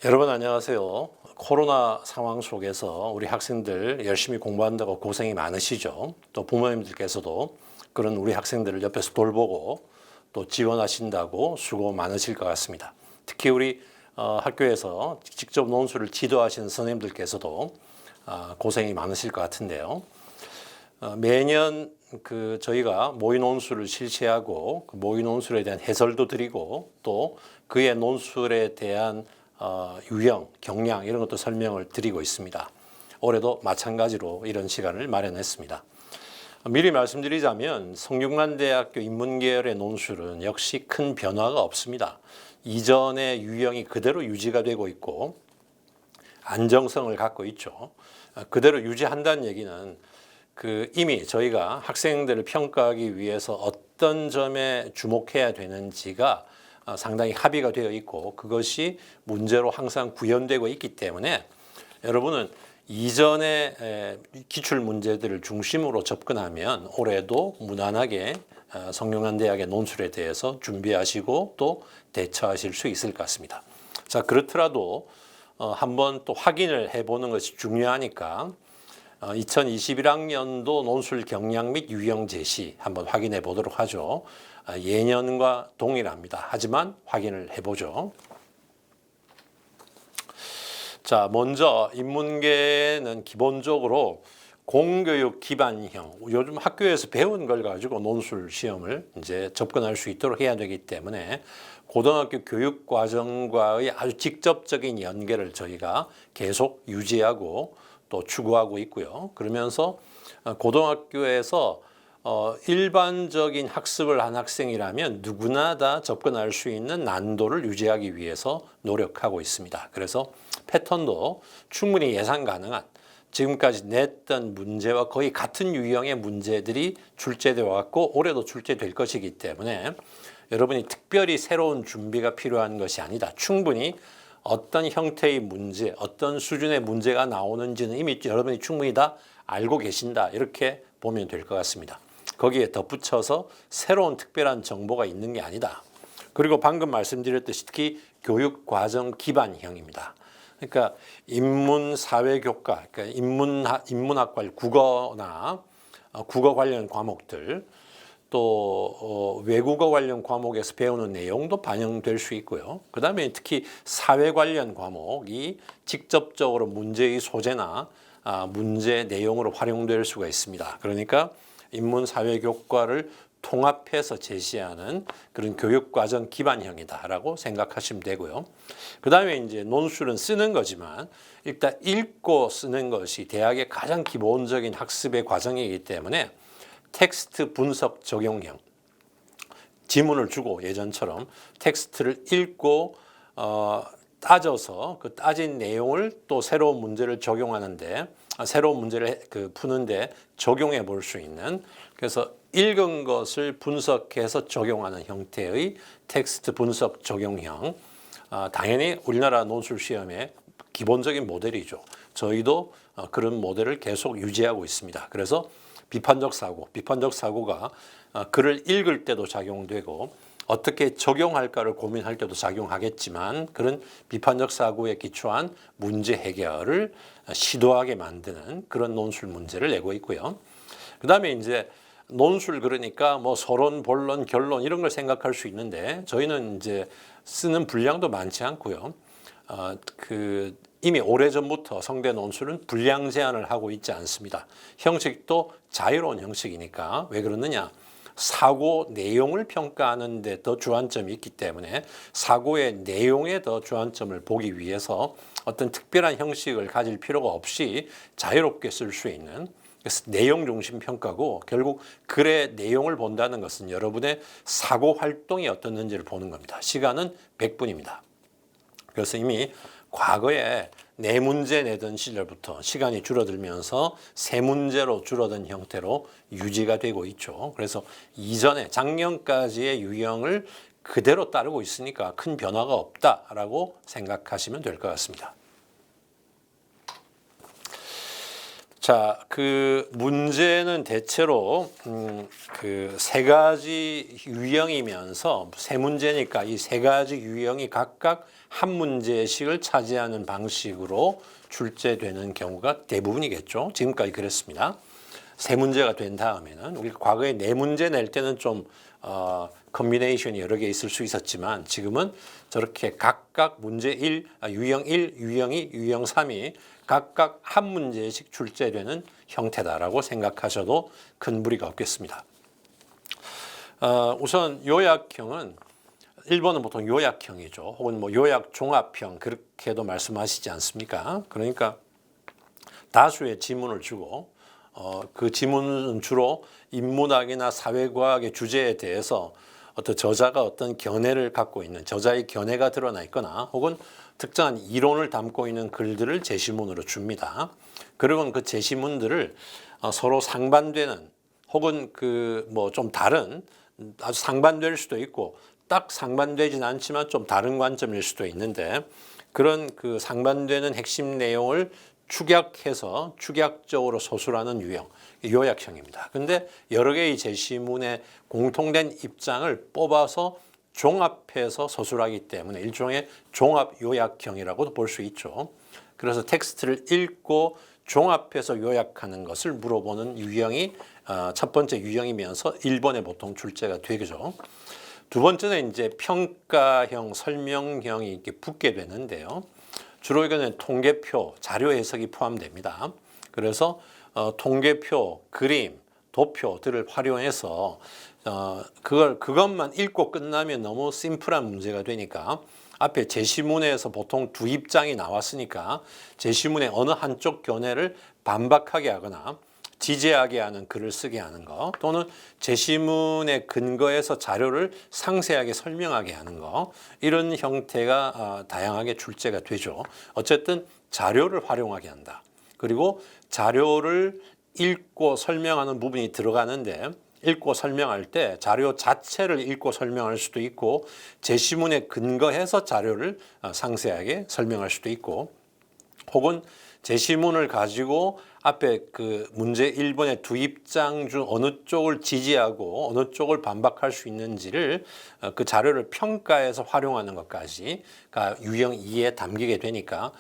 여러분 안녕하세요. 코로나 상황 속에서 우리 학생들 열심히 공부한다고 고생이 많으시죠. 또 부모님들께서도 그런 우리 학생들을 옆에서 돌보고 또 지원하신다고 수고 많으실 것 같습니다. 특히 우리 학교에서 직접 논술을 지도하시는 선생님들께서도 고생이 많으실 것 같은데요. 매년 저희가 모의 논술을 실시하고 그 모의 논술에 대한 해설도 드리고 또 그의 논술에 대한 유형, 경량 이런 것도 설명을 드리고 있습니다. 올해도 마찬가지로 이런 시간을 마련했습니다. 미리 말씀드리자면 성균관대학교 인문계열의 논술은 역시 큰 변화가 없습니다. 이전의 유형이 그대로 유지가 되고 있고 안정성을 갖고 있죠. 그대로 유지한다는 얘기는 이미 저희가 학생들을 평가하기 위해서 어떤 점에 주목해야 되는지가 상당히 합의가 되어 있고 그것이 문제로 항상 구현되고 있기 때문에 여러분은 이전의 기출 문제들을 중심으로 접근하면 올해도 무난하게 성균관대학의 논술에 대해서 준비하시고 또 대처하실 수 있을 것 같습니다. 자, 그렇더라도 한번 또 확인을 해보는 것이 중요하니까 2021학년도 논술 경량 및 유형 제시 한번 확인해 보도록 하죠. 예년과 동일합니다. 하지만 확인을 해보죠. 자, 먼저 인문계는 기본적으로 공교육 기반형, 요즘 학교에서 배운 걸 가지고 논술 시험을 이제 접근할 수 있도록 해야 되기 때문에 고등학교 교육 과정과의 아주 직접적인 연계를 저희가 계속 유지하고 또 추구하고 있고요. 그러면서 고등학교에서 일반적인 학습을 한 학생이라면 누구나 다 접근할 수 있는 난도를 유지하기 위해서 노력하고 있습니다. 그래서 패턴도 충분히 예상 가능한 지금까지 냈던 문제와 거의 같은 유형의 문제들이 출제되어 왔고 올해도 출제될 것이기 때문에 여러분이 특별히 새로운 준비가 필요한 것이 아니다. 충분히 어떤 형태의 문제, 어떤 수준의 문제가 나오는지는 이미 여러분이 충분히 다 알고 계신다. 이렇게 보면 될 것 같습니다. 거기에 덧붙여서 새로운 특별한 정보가 있는 게 아니다. 그리고 방금 말씀드렸듯이 특히 교육과정 기반형입니다. 그러니까 인문사회교과, 그러니까 인문학과 국어나 국어 관련 과목들 또 외국어 관련 과목에서 배우는 내용도 반영될 수 있고요. 그다음에 특히 사회 관련 과목이 직접적으로 문제의 소재나 문제 내용으로 활용될 수가 있습니다. 그러니까 인문사회교과를 통합해서 제시하는 그런 교육과정 기반형이다라고 생각하시면 되고요. 그다음에 이제 논술은 쓰는 거지만 일단 읽고 쓰는 것이 대학의 가장 기본적인 학습의 과정이기 때문에 텍스트 분석 적용형, 지문을 주고 예전처럼 텍스트를 읽고 따져서 그 따진 내용을 또 새로운 문제를 적용하는데 새로운 문제를 푸는데 적용해 볼 수 있는, 그래서 읽은 것을 분석해서 적용하는 형태의 텍스트 분석 적용형, 당연히 우리나라 논술 시험의 기본적인 모델이죠. 저희도 그런 모델을 계속 유지하고 있습니다. 그래서 비판적 사고가 글을 읽을 때도 작용되고 어떻게 적용할까를 고민할 때도 작용하겠지만 그런 비판적 사고에 기초한 문제 해결을 시도하게 만드는 그런 논술 문제를 내고 있고요. 그다음에 이제 논술 그러니까 뭐 서론, 본론, 결론 이런 걸 생각할 수 있는데 저희는 이제 쓰는 분량도 많지 않고요. 이미 오래전부터 성대 논술은 분량 제한을 하고 있지 않습니다. 형식도 자유로운 형식이니까. 왜 그러느냐? 사고 내용을 평가하는 데 더 주안점이 있기 때문에 사고의 내용에 더 주안점을 보기 위해서 어떤 특별한 형식을 가질 필요가 없이 자유롭게 쓸 수 있는, 그래서 내용 중심 평가고 결국 글의 내용을 본다는 것은 여러분의 사고 활동이 어떻는지를 보는 겁니다. 시간은 100분입니다. 그래서 이미 과거에 4문제 내던 시절부터 시간이 줄어들면서 3문제로 줄어든 형태로 유지가 되고 있죠. 그래서 이전에 작년까지의 유형을 그대로 따르고 있으니까 큰 변화가 없다라고 생각하시면 될 것 같습니다. 자, 그 문제는 대체로 그 세 가지 유형이면서 세 문제니까 이 세 가지 유형이 각각 한 문제씩을 차지하는 방식으로 출제되는 경우가 대부분이겠죠. 지금까지 그랬습니다. 세 문제가 된 다음에는 우리가 과거에 네 문제 낼 때는 좀 컨비네이션이 여러 개 있을 수 있었지만 지금은 저렇게 각각 문제 1, 유형 1, 유형 2, 유형 3이 각각 한 문제씩 출제되는 형태다라고 생각하셔도 큰 무리가 없겠습니다. 우선 요약형은 1번은 보통 요약형이죠. 혹은 뭐 요약 종합형 그렇게도 말씀하시지 않습니까? 그러니까 다수의 지문을 주고 그 지문은 주로 인문학이나 사회과학의 주제에 대해서 어떤 저자가 어떤 견해를 갖고 있는 저자의 견해가 드러나 있거나 혹은 특정한 이론을 담고 있는 글들을 제시문으로 줍니다. 그리고 그 제시문들을 서로 상반되는 혹은 그 뭐 좀 다른 아주 상반될 수도 있고 딱 상반되진 않지만 좀 다른 관점일 수도 있는데 그런 그 상반되는 핵심 내용을 축약해서 축약적으로 서술하는 유형, 요약형입니다. 근데 여러 개의 제시문의 공통된 입장을 뽑아서 종합해서 서술하기 때문에 일종의 종합 요약형이라고도 볼 수 있죠. 그래서 텍스트를 읽고 종합해서 요약하는 것을 물어보는 유형이 첫 번째 유형이면서 1번에 보통 출제가 되죠. 두 번째는 이제 평가형, 설명형이 이렇게 붙게 되는데요. 주로 이거는 통계표, 자료 해석이 포함됩니다. 그래서 통계표, 그림, 도표들을 활용해서 그것만 읽고 끝나면 너무 심플한 문제가 되니까 앞에 제시문에서 보통 두 입장이 나왔으니까 제시문의 어느 한쪽 견해를 반박하게 하거나 지지하게 하는 글을 쓰게 하는 거 또는 제시문의 근거에서 자료를 상세하게 설명하게 하는 거 이런 형태가 다양하게 출제가 되죠. 어쨌든 자료를 활용하게 한다. 그리고 자료를 읽고 설명하는 부분이 들어가는데 읽고 설명할 때 자료 자체를 읽고 설명할 수도 있고 제시문에 근거해서 자료를 상세하게 설명할 수도 있고 혹은 제시문을 가지고 앞에 그 문제 1번의 두 입장 중 어느 쪽을 지지하고 어느 쪽을 반박할 수 있는지를 그 자료를 평가해서 활용하는 것까지가 유형 2에 담기게 되니까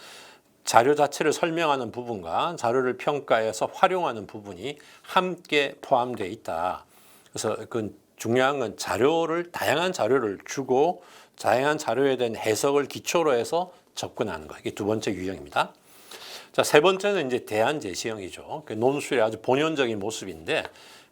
자료 자체를 설명하는 부분과 자료를 평가해서 활용하는 부분이 함께 포함되어 있다. 그래서 그 중요한 건 다양한 자료를 주고 다양한 자료에 대한 해석을 기초로 해서 접근하는 거. 이게 두 번째 유형입니다. 자, 세 번째는 이제 대안 제시형이죠. 그 논술의 아주 본연적인 모습인데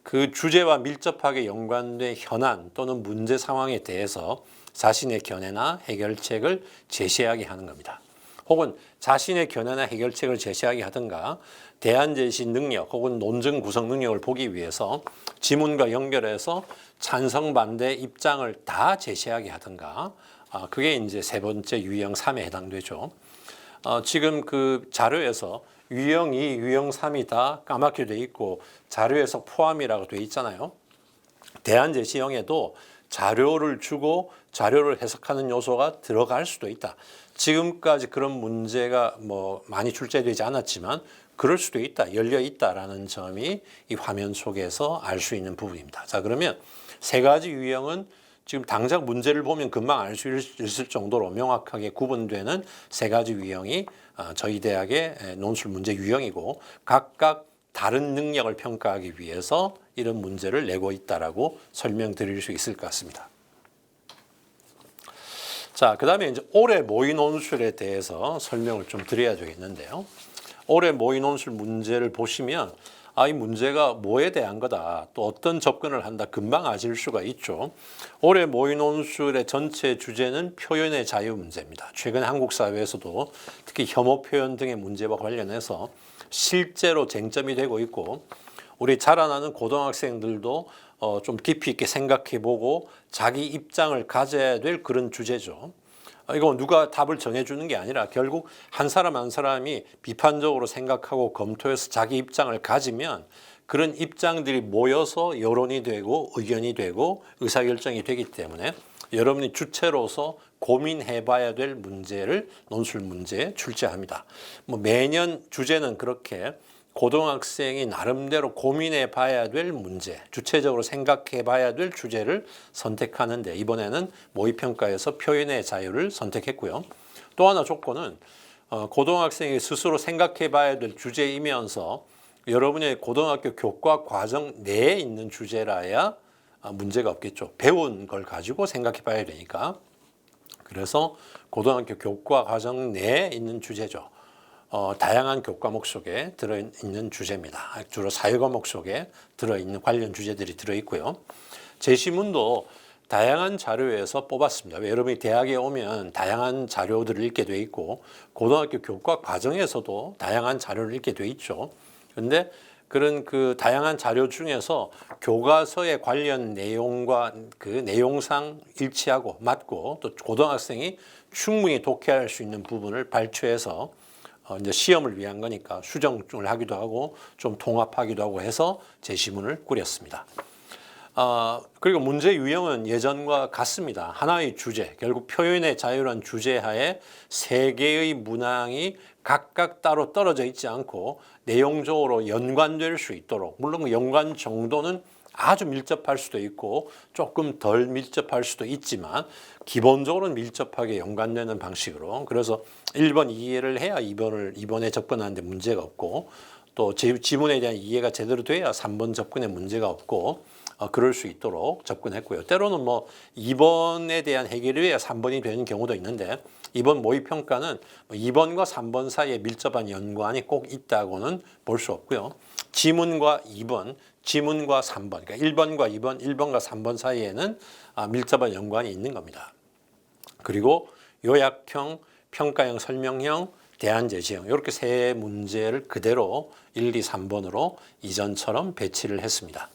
그 주제와 밀접하게 연관된 현안 또는 문제 상황에 대해서 자신의 견해나 해결책을 제시하게 하는 겁니다. 혹은 자신의 견해나 해결책을 제시하게 하든가 대안 제시 능력 혹은 논증 구성 능력을 보기 위해서 지문과 연결해서 찬성 반대 입장을 다 제시하게 하든가 그게 이제 세 번째 유형 3에 해당되죠. 지금 그 자료에서 유형 2, 유형 3이 다 까맣게 돼 있고 자료에서 포함이라고 돼 있잖아요. 대안 제시형에도 자료를 주고 자료를 해석하는 요소가 들어갈 수도 있다. 지금까지 그런 문제가 뭐 많이 출제되지 않았지만 그럴 수도 있다, 열려 있다라는 점이 이 화면 속에서 알 수 있는 부분입니다. 자, 그러면 세 가지 유형은 지금 당장 문제를 보면 금방 알 수 있을 정도로 명확하게 구분되는 세 가지 유형이 저희 대학의 논술 문제 유형이고 각각 다른 능력을 평가하기 위해서 이런 문제를 내고 있다라고 설명드릴 수 있을 것 같습니다. 자, 그다음에 이제 올해 모의 논술에 대해서 설명을 좀 드려야 되겠는데요. 올해 모의 논술 문제를 보시면 이 문제가 뭐에 대한 거다, 또 어떤 접근을 한다 금방 아실 수가 있죠. 올해 모의 논술의 전체 주제는 표현의 자유 문제입니다. 최근 한국 사회에서도 특히 혐오 표현 등의 문제와 관련해서 실제로 쟁점이 되고 있고 우리 자라나는 고등학생들도 좀 깊이 있게 생각해보고 자기 입장을 가져야 될 그런 주제죠. 이거 누가 답을 정해주는 게 아니라 결국 한 사람 한 사람이 비판적으로 생각하고 검토해서 자기 입장을 가지면 그런 입장들이 모여서 여론이 되고 의견이 되고 의사결정이 되기 때문에 여러분이 주체로서 고민해봐야 될 문제를 논술 문제에 출제합니다. 뭐 매년 주제는 그렇게 고등학생이 나름대로 고민해 봐야 될 문제, 주체적으로 생각해 봐야 될 주제를 선택하는데 이번에는 모의평가에서 표현의 자유를 선택했고요. 또 하나 조건은 고등학생이 스스로 생각해 봐야 될 주제이면서 여러분의 고등학교 교과 과정 내에 있는 주제라야 문제가 없겠죠. 배운 걸 가지고 생각해 봐야 되니까. 그래서 고등학교 교과 과정 내에 있는 주제죠. 다양한 교과목 속에 들어있는 주제입니다. 주로 사회과목 속에 들어있는 관련 주제들이 들어있고요. 제시문도 다양한 자료에서 뽑았습니다. 여러분이 대학에 오면 다양한 자료들을 읽게 돼 있고 고등학교 교과 과정에서도 다양한 자료를 읽게 돼 있죠. 그런데 그런 그 다양한 자료 중에서 교과서에 관련 내용과 그 내용상 일치하고 맞고 또 고등학생이 충분히 독해할 수 있는 부분을 발췌해서 이제 시험을 위한 거니까 수정을 하기도 하고 좀 통합하기도 하고 해서 제시문을 꾸렸습니다. 그리고 문제 유형은 예전과 같습니다. 하나의 주제, 결국 표현의 자유란 주제하에 세 개의 문항이 각각 따로 떨어져 있지 않고 내용적으로 연관될 수 있도록, 물론 그 연관 정도는 아주 밀접할 수도 있고 조금 덜 밀접할 수도 있지만 기본적으로는 밀접하게 연관되는 방식으로, 그래서 1번 이해를 해야 2번에 접근하는데 문제가 없고 또 지문에 대한 이해가 제대로 돼야 3번 접근에 문제가 없고 그럴 수 있도록 접근했고요. 때로는 뭐 2번에 대한 해결이 돼야 3번이 되는 경우도 있는데 이번 모의평가는 2번과 3번 사이에 밀접한 연관이 꼭 있다고는 볼 수 없고요. 지문과 2번, 지문과 3번, 그러니까 1번과 2번, 1번과 3번 사이에는 밀접한 연관이 있는 겁니다. 그리고 요약형, 평가형, 설명형, 대안제시형 이렇게 세 문제를 그대로 1, 2, 3번으로 이전처럼 배치를 했습니다.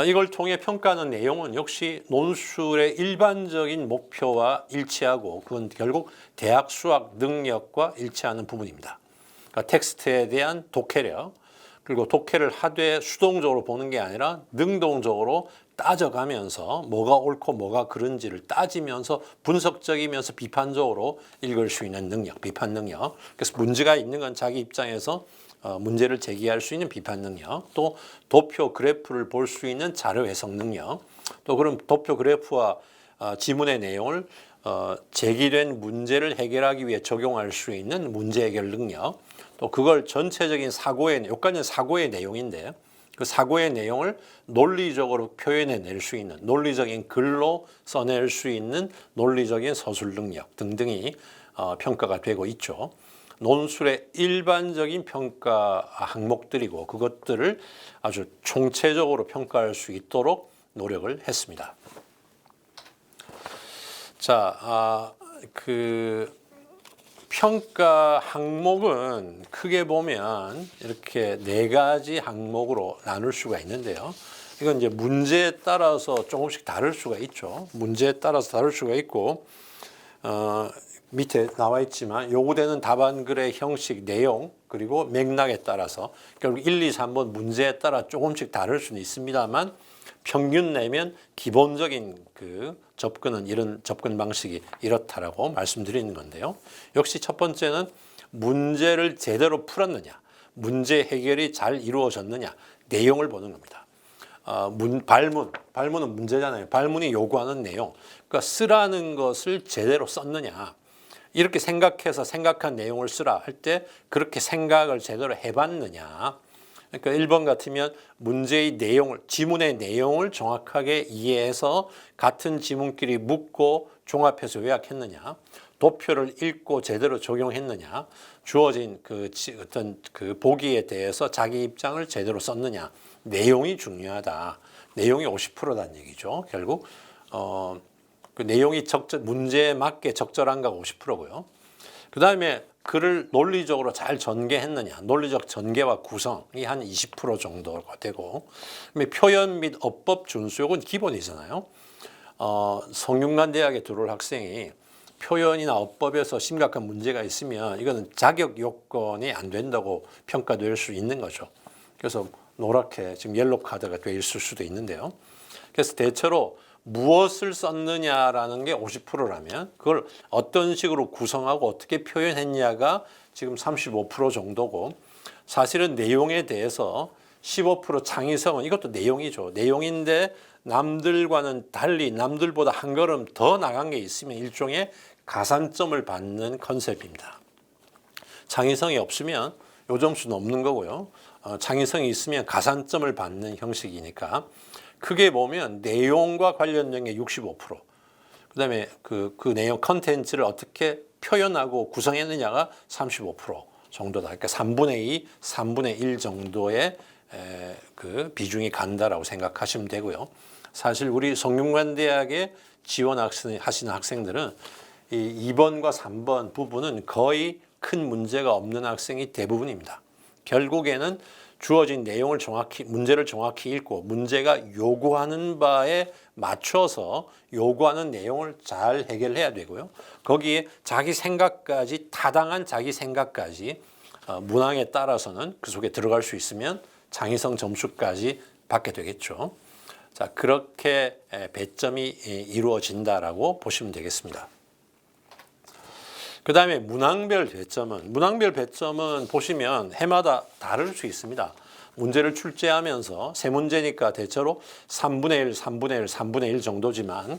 이걸 통해 평가하는 내용은 역시 논술의 일반적인 목표와 일치하고 그건 결국 대학 수학 능력과 일치하는 부분입니다. 그러니까 텍스트에 대한 독해력, 그리고 독해를 하되 수동적으로 보는 게 아니라 능동적으로 따져가면서 뭐가 옳고 뭐가 그른지를 따지면서 분석적이면서 비판적으로 읽을 수 있는 능력, 비판 능력. 그래서 문제가 있는 건 자기 입장에서 문제를 제기할 수 있는 비판 능력, 또 도표 그래프를 볼 수 있는 자료 해석 능력, 또 그런 도표 그래프와 지문의 내용을 제기된 문제를 해결하기 위해 적용할 수 있는 문제 해결 능력, 또 그걸 전체적인 여기까지는 사고의 내용인데 그 사고의 내용을 논리적으로 표현해낼 수 있는 논리적인 글로 써낼 수 있는 논리적인 서술 능력 등등이 평가가 되고 있죠. 논술의 일반적인 평가 항목들이고 그것들을 아주 총체적으로 평가할 수 있도록 노력을 했습니다. 자, 평가 항목은 크게 보면 이렇게 4가지 항목으로 나눌 수가 있는데요. 이건 이제 문제에 따라서 조금씩 다를 수가 있죠. 문제에 따라서 다를 수가 있고, 밑에 나와 있지만 요구되는 답안글의 형식, 내용, 그리고 맥락에 따라서 결국 1, 2, 3번 문제에 따라 조금씩 다를 수는 있습니다만 평균 내면 기본적인 그 접근은 이런 접근 방식이 이렇다라고 말씀드리는 건데요. 역시 첫 번째는 문제를 제대로 풀었느냐, 문제 해결이 잘 이루어졌느냐, 내용을 보는 겁니다. 발문은 문제잖아요. 발문이 요구하는 내용, 그러니까 쓰라는 것을 제대로 썼느냐, 이렇게 생각해서 생각한 내용을 쓰라 할 때 그렇게 생각을 제대로 해봤느냐. 그러니까 1번 같으면 문제의 내용을, 지문의 내용을 정확하게 이해해서 같은 지문끼리 묶고 종합해서 요약했느냐, 도표를 읽고 제대로 적용했느냐, 주어진 어떤 보기에 대해서 자기 입장을 제대로 썼느냐, 내용이 중요하다. 내용이 50%라는 얘기죠. 결국 그 내용이 문제에 맞게 적절한가가 50%고요. 그 다음에 글을 논리적으로 잘 전개했느냐, 논리적 전개와 구성이 한 20% 정도가 되고, 표현 및 어법 준수, 이건 기본이잖아요. 성균관대학에 들어올 학생이 표현이나 어법에서 심각한 문제가 있으면 이거는 자격 요건이 안 된다고 평가될 수 있는 거죠. 그래서 노랗게 지금 옐로 카드가 돼 있을 수도 있는데요. 그래서 대체로 무엇을 썼느냐라는 게 50%라면 그걸 어떤 식으로 구성하고 어떻게 표현했냐가 지금 35% 정도고, 사실은 내용에 대해서 15% 창의성은 이것도 내용이죠. 내용인데 남들과는 달리 남들보다 한 걸음 더 나간 게 있으면 일종의 가산점을 받는 컨셉입니다. 창의성이 없으면 요 점수는 없는 거고요. 창의성이 있으면 가산점을 받는 형식이니까 크게 보면 내용과 관련된 게 65%, 그다음에 그 내용 컨텐츠를 어떻게 표현하고 구성했느냐가 35% 정도다. 그러니까 3분의 2, 3분의 1 정도의 그 비중이 간다라고 생각하시면 되고요. 사실 우리 성균관대학에 지원하시는 학생들은 이 2번과 3번 부분은 거의 큰 문제가 없는 학생이 대부분입니다. 결국에는 주어진 내용을 정확히, 문제를 정확히 읽고 문제가 요구하는 바에 맞춰서 요구하는 내용을 잘 해결해야 되고요. 거기에 자기 생각까지, 타당한 자기 생각까지 문항에 따라서는 그 속에 들어갈 수 있으면 창의성 점수까지 받게 되겠죠. 자, 그렇게 배점이 이루어진다라고 보시면 되겠습니다. 그 다음에 문항별 배점은 보시면 해마다 다를 수 있습니다. 문제를 출제하면서 세 문제니까 대체로 3분의 1, 3분의 1, 3분의 1 정도지만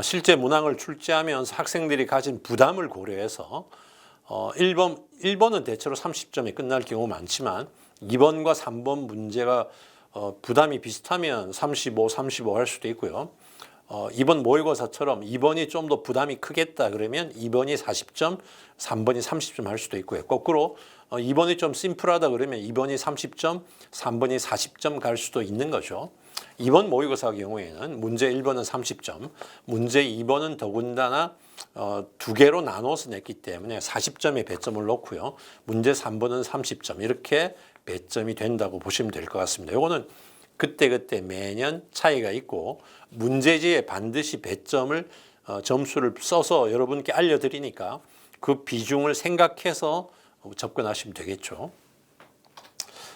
실제 문항을 출제하면서 학생들이 가진 부담을 고려해서 1번은 대체로 30점이 끝날 경우 많지만 2번과 3번 문제가 부담이 비슷하면 35, 35 할 수도 있고요. 2번 모의고사처럼 2번이 좀 더 부담이 크겠다 그러면 2번이 40점, 3번이 30점 할 수도 있고요. 거꾸로 2번이 좀 심플하다 그러면 2번이 30점, 3번이 40점 갈 수도 있는 거죠. 2번 모의고사 경우에는 문제 1번은 30점, 문제 2번은 더군다나 두 개로 나눠서 냈기 때문에 40점의 배점을 놓고요. 문제 3번은 30점 이렇게 배점이 된다고 보시면 될 것 같습니다. 이거는 그때그때 매년 차이가 있고 문제지에 반드시 배점을 점수를 써서 여러분께 알려드리니까 그 비중을 생각해서 접근하시면 되겠죠.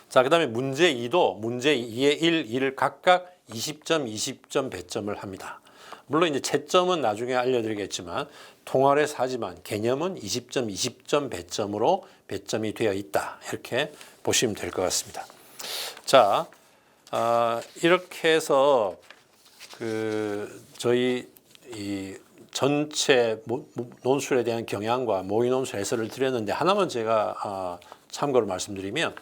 자, 그 다음에 문제 2도 문제 2의 1, 2를 각각 20점, 20점 배점을 합니다. 물론 이제 채점은 나중에 알려드리겠지만 통화에서 하지만 개념은 20점, 20점 배점으로 배점이 되어 있다. 이렇게 보시면 될 것 같습니다. 자, 이렇게 해서 저희 이 전체 논술에 대한 경향과 모의 논술 해설을 드렸는데 하나만 제가 참고로 말씀드리면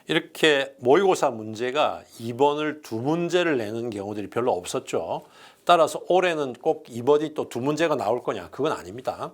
이렇게 모의고사 문제가 2번을 두 문제를 내는 경우들이 별로 없었죠. 따라서 올해는 꼭 2번이 또 두 문제가 나올 거냐? 그건 아닙니다.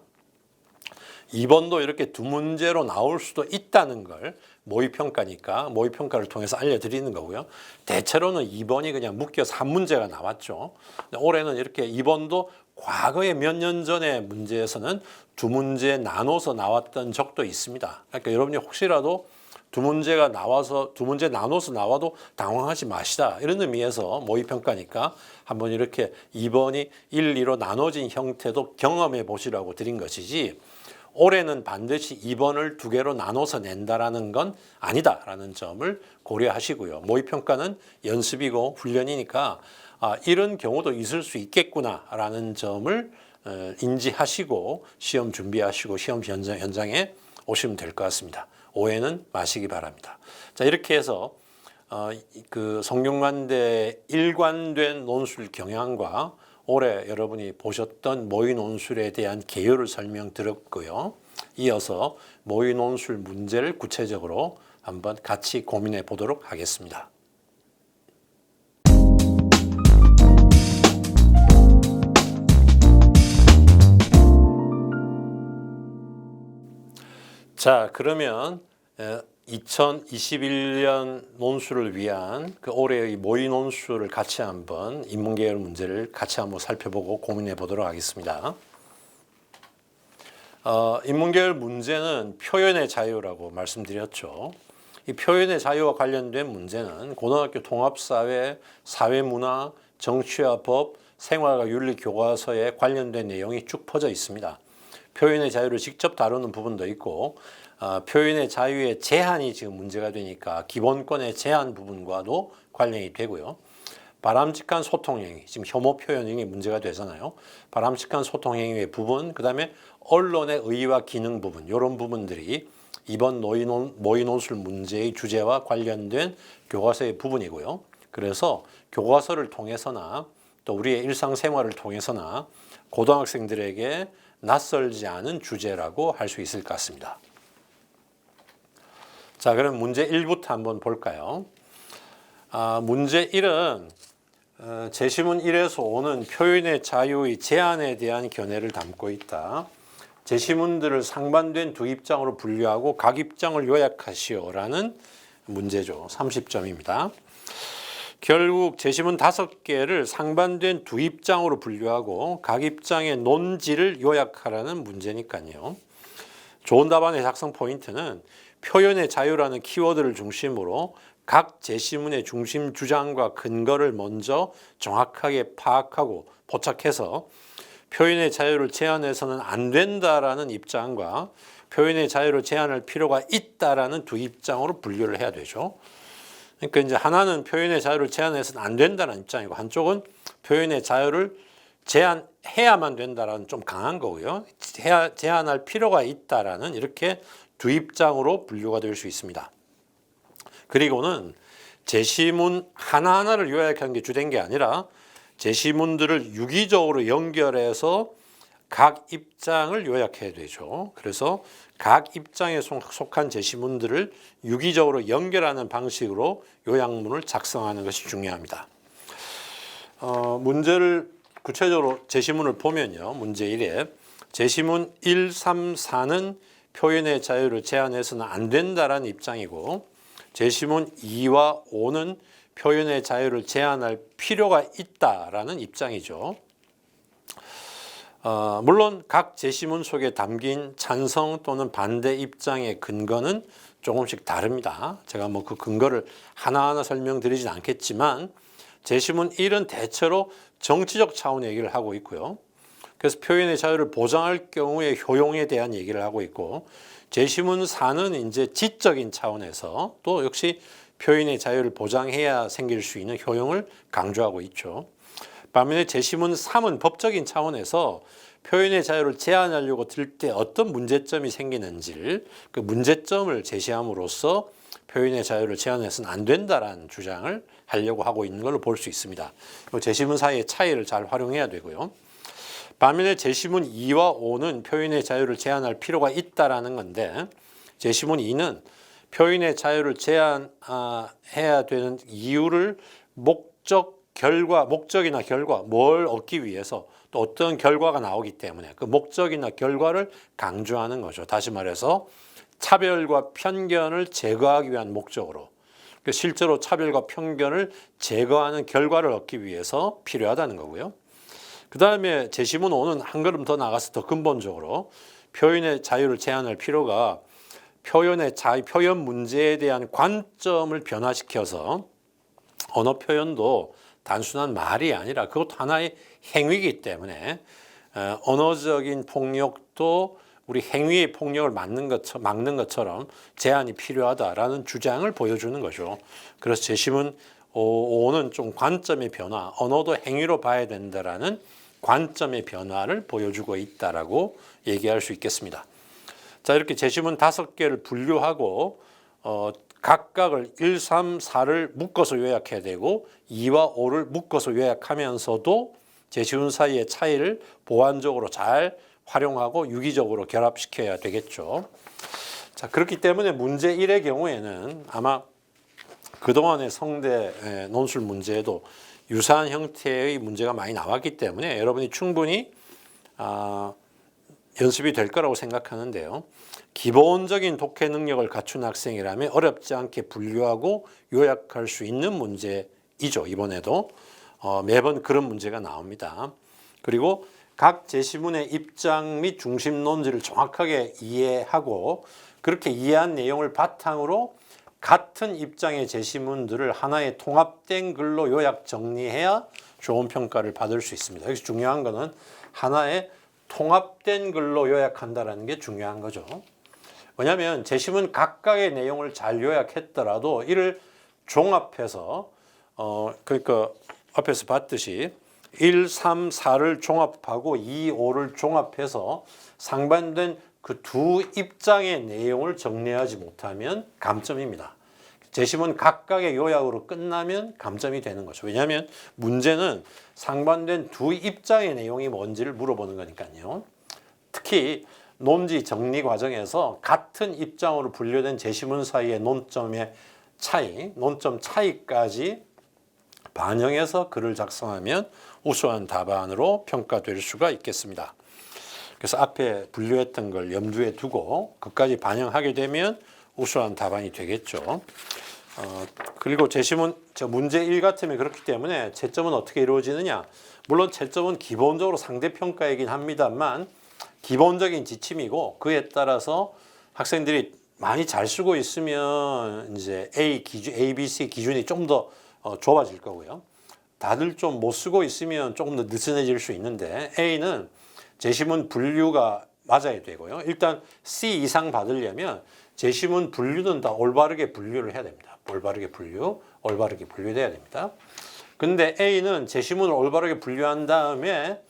2번도 이렇게 두 문제로 나올 수도 있다는 걸 모의평가니까 모의평가를 통해서 알려드리는 거고요. 대체로는 2번이 그냥 묶여서 한 문제가 나왔죠. 올해는 이렇게 2번도 과거에 몇 년 전의 문제에서는 두 문제 나눠서 나왔던 적도 있습니다. 그러니까 여러분이 혹시라도 두 문제가 나와서 두 문제 나눠서 나와도 당황하지 마시다. 이런 의미에서 모의평가니까 한번 이렇게 2번이 1, 2로 나눠진 형태도 경험해 보시라고 드린 것이지 올해는 반드시 2번을 두 개로 나눠서 낸다라는 건 아니다라는 점을 고려하시고요. 모의평가는 연습이고 훈련이니까 이런 경우도 있을 수 있겠구나라는 점을 인지하시고 시험 준비하시고 시험 현장에 오시면 될 것 같습니다. 오해는 마시기 바랍니다. 자, 이렇게 해서 그 성균관대 일관된 논술 경향과 올해 여러분이 보셨던 모의 논술에 대한 개요를 설명드렸고요. 이어서 모의 논술 문제를 구체적으로 한번 같이 고민해 보도록 하겠습니다. 자, 그러면 2021년 논술을 위한 그 올해의 모의 논술을 같이 한번 인문계열 문제를 같이 한번 살펴보고 고민해 보도록 하겠습니다. 인문계열 문제는 표현의 자유라고 말씀드렸죠. 이 표현의 자유와 관련된 문제는 고등학교 통합사회, 사회문화, 정치와 법, 생활과 윤리 교과서에 관련된 내용이 쭉 퍼져 있습니다. 표현의 자유를 직접 다루는 부분도 있고 표현의 자유의 제한이 지금 문제가 되니까 기본권의 제한 부분과도 관련이 되고요. 바람직한 소통행위, 지금 혐오 표현이 문제가 되잖아요. 바람직한 소통행위의 부분, 그 다음에 언론의 의의와 기능 부분, 이런 부분들이 이번 모의 논술 문제의 주제와 관련된 교과서의 부분이고요. 그래서 교과서를 통해서나 또 우리의 일상생활을 통해서나 고등학생들에게 낯설지 않은 주제라고 할 수 있을 것 같습니다. 자, 그럼 문제 1부터 한번 볼까요? 문제 1은 제시문 1에서 오는 표현의 자유의 제한에 대한 견해를 담고 있다. 제시문들을 상반된 두 입장으로 분류하고 각 입장을 요약하시오라는 문제죠. 30점입니다. 결국 제시문 5개를 상반된 두 입장으로 분류하고 각 입장의 논지를 요약하라는 문제니까요. 좋은 답안의 작성 포인트는 표현의 자유라는 키워드를 중심으로 각 제시문의 중심 주장과 근거를 먼저 정확하게 파악하고 포착해서 표현의 자유를 제한해서는 안 된다라는 입장과 표현의 자유를 제한할 필요가 있다라는 두 입장으로 분류를 해야 되죠. 그러니까 이제 하나는 표현의 자유를 제한해서는 안 된다는 입장이고 한쪽은 표현의 자유를 제한해야만 된다라는 좀 강한 거고요. 제한할 필요가 있다라는 이렇게 두 입장으로 분류가 될 수 있습니다. 그리고는 제시문 하나하나를 요약하는 게 주된 게 아니라 제시문들을 유기적으로 연결해서 각 입장을 요약해야 되죠. 그래서 각 입장에 속한 제시문들을 유기적으로 연결하는 방식으로 요약문을 작성하는 것이 중요합니다. 문제를 구체적으로 제시문을 보면요. 문제 1에 제시문 1, 3, 4는 표현의 자유를 제한해서는 안 된다라는 입장이고 제시문 2와 5는 표현의 자유를 제한할 필요가 있다라는 입장이죠. 물론 각 제시문 속에 담긴 찬성 또는 반대 입장의 근거는 조금씩 다릅니다. 제가 뭐 그 근거를 하나하나 설명드리진 않겠지만 제시문 1은 대체로 정치적 차원의 얘기를 하고 있고요. 그래서 표현의 자유를 보장할 경우의 효용에 대한 얘기를 하고 있고 제시문 4는 이제 지적인 차원에서 또 역시 표현의 자유를 보장해야 생길 수 있는 효용을 강조하고 있죠. 반면에 제시문 3은 법적인 차원에서 표현의 자유를 제한하려고 들 때 어떤 문제점이 생기는지를 그 문제점을 제시함으로써 표현의 자유를 제한해서는 안 된다라는 주장을 하려고 하고 있는 걸로 볼 수 있습니다. 제시문 사이의 차이를 잘 활용해야 되고요. 반면에 제시문 2와 5는 표현의 자유를 제한할 필요가 있다라는 건데 제시문 2는 표현의 자유를 제한해야 되는 이유를 목적이나 결과, 뭘 얻기 위해서 또 어떤 결과가 나오기 때문에 그 목적이나 결과를 강조하는 거죠. 다시 말해서 차별과 편견을 제거하기 위한 목적으로 실제로 차별과 편견을 제거하는 결과를 얻기 위해서 필요하다는 거고요. 그 다음에 제시문 5는 한 걸음 더 나가서 더 근본적으로 표현의 자유를 제한할 필요가 표현 문제에 대한 관점을 변화시켜서 언어 표현도 단순한 말이 아니라 그것도 하나의 행위이기 때문에 언어적인 폭력도 우리 행위의 폭력을 막는 것처럼 제한이 필요하다라는 주장을 보여주는 거죠. 그래서 제시문 5는 좀 관점의 변화, 언어도 행위로 봐야 된다라는 관점의 변화를 보여주고 있다라고 얘기할 수 있겠습니다. 자, 이렇게 제시문 5개를 분류하고 각각을 1, 3, 4를 묶어서 요약해야 되고 2와 5를 묶어서 요약하면서도 제시문 사이의 차이를 보완적으로 잘 활용하고 유기적으로 결합시켜야 되겠죠. 자, 그렇기 때문에 문제 1의 경우에는 아마 그동안의 성대 논술 문제에도 유사한 형태의 문제가 많이 나왔기 때문에 여러분이 충분히 연습이 될 거라고 생각하는데요. 기본적인 독해 능력을 갖춘 학생이라면 어렵지 않게 분류하고 요약할 수 있는 문제이죠. 이번에도 매번 그런 문제가 나옵니다. 그리고 각 제시문의 입장 및 중심 논지를 정확하게 이해하고 그렇게 이해한 내용을 바탕으로 같은 입장의 제시문들을 하나의 통합된 글로 요약 정리해야 좋은 평가를 받을 수 있습니다. 여기서 중요한 거는 하나의 통합된 글로 요약한다는 게 중요한 거죠. 왜냐하면 제시문 각각의 내용을 잘 요약했더라도 이를 종합해서 그러니까 앞에서 봤듯이 1, 3, 4를 종합하고 2, 5를 종합해서 상반된 그 두 입장의 내용을 정리하지 못하면 감점입니다. 제시문 각각의 요약으로 끝나면 감점이 되는 거죠. 왜냐하면 문제는 상반된 두 입장의 내용이 뭔지를 물어보는 거니까요. 특히 논지 정리 과정에서 같은 입장으로 분류된 제시문 사이의 논점의 차이, 논점 차이까지 반영해서 글을 작성하면 우수한 답안으로 평가될 수가 있겠습니다. 그래서 앞에 분류했던 걸 염두에 두고 그까지 반영하게 되면 우수한 답안이 되겠죠. 그리고 제시문 문제 1 같으면 그렇기 때문에 채점은 어떻게 이루어지느냐? 물론 채점은 기본적으로 상대평가이긴 합니다만 기본적인 지침이고 그에 따라서 학생들이 많이 잘 쓰고 있으면 이제 A, B, C 기준이 좀 더 좁아질 거고요. 다들 좀 못 쓰고 있으면 조금 더 느슨해질 수 있는데 A는 제시문 분류가 맞아야 되고요. 일단 C 이상 받으려면 제시문 분류는 다 올바르게 분류를 해야 됩니다. 올바르게 분류돼야 됩니다. 근데 A는 제시문을 올바르게 분류한 다음에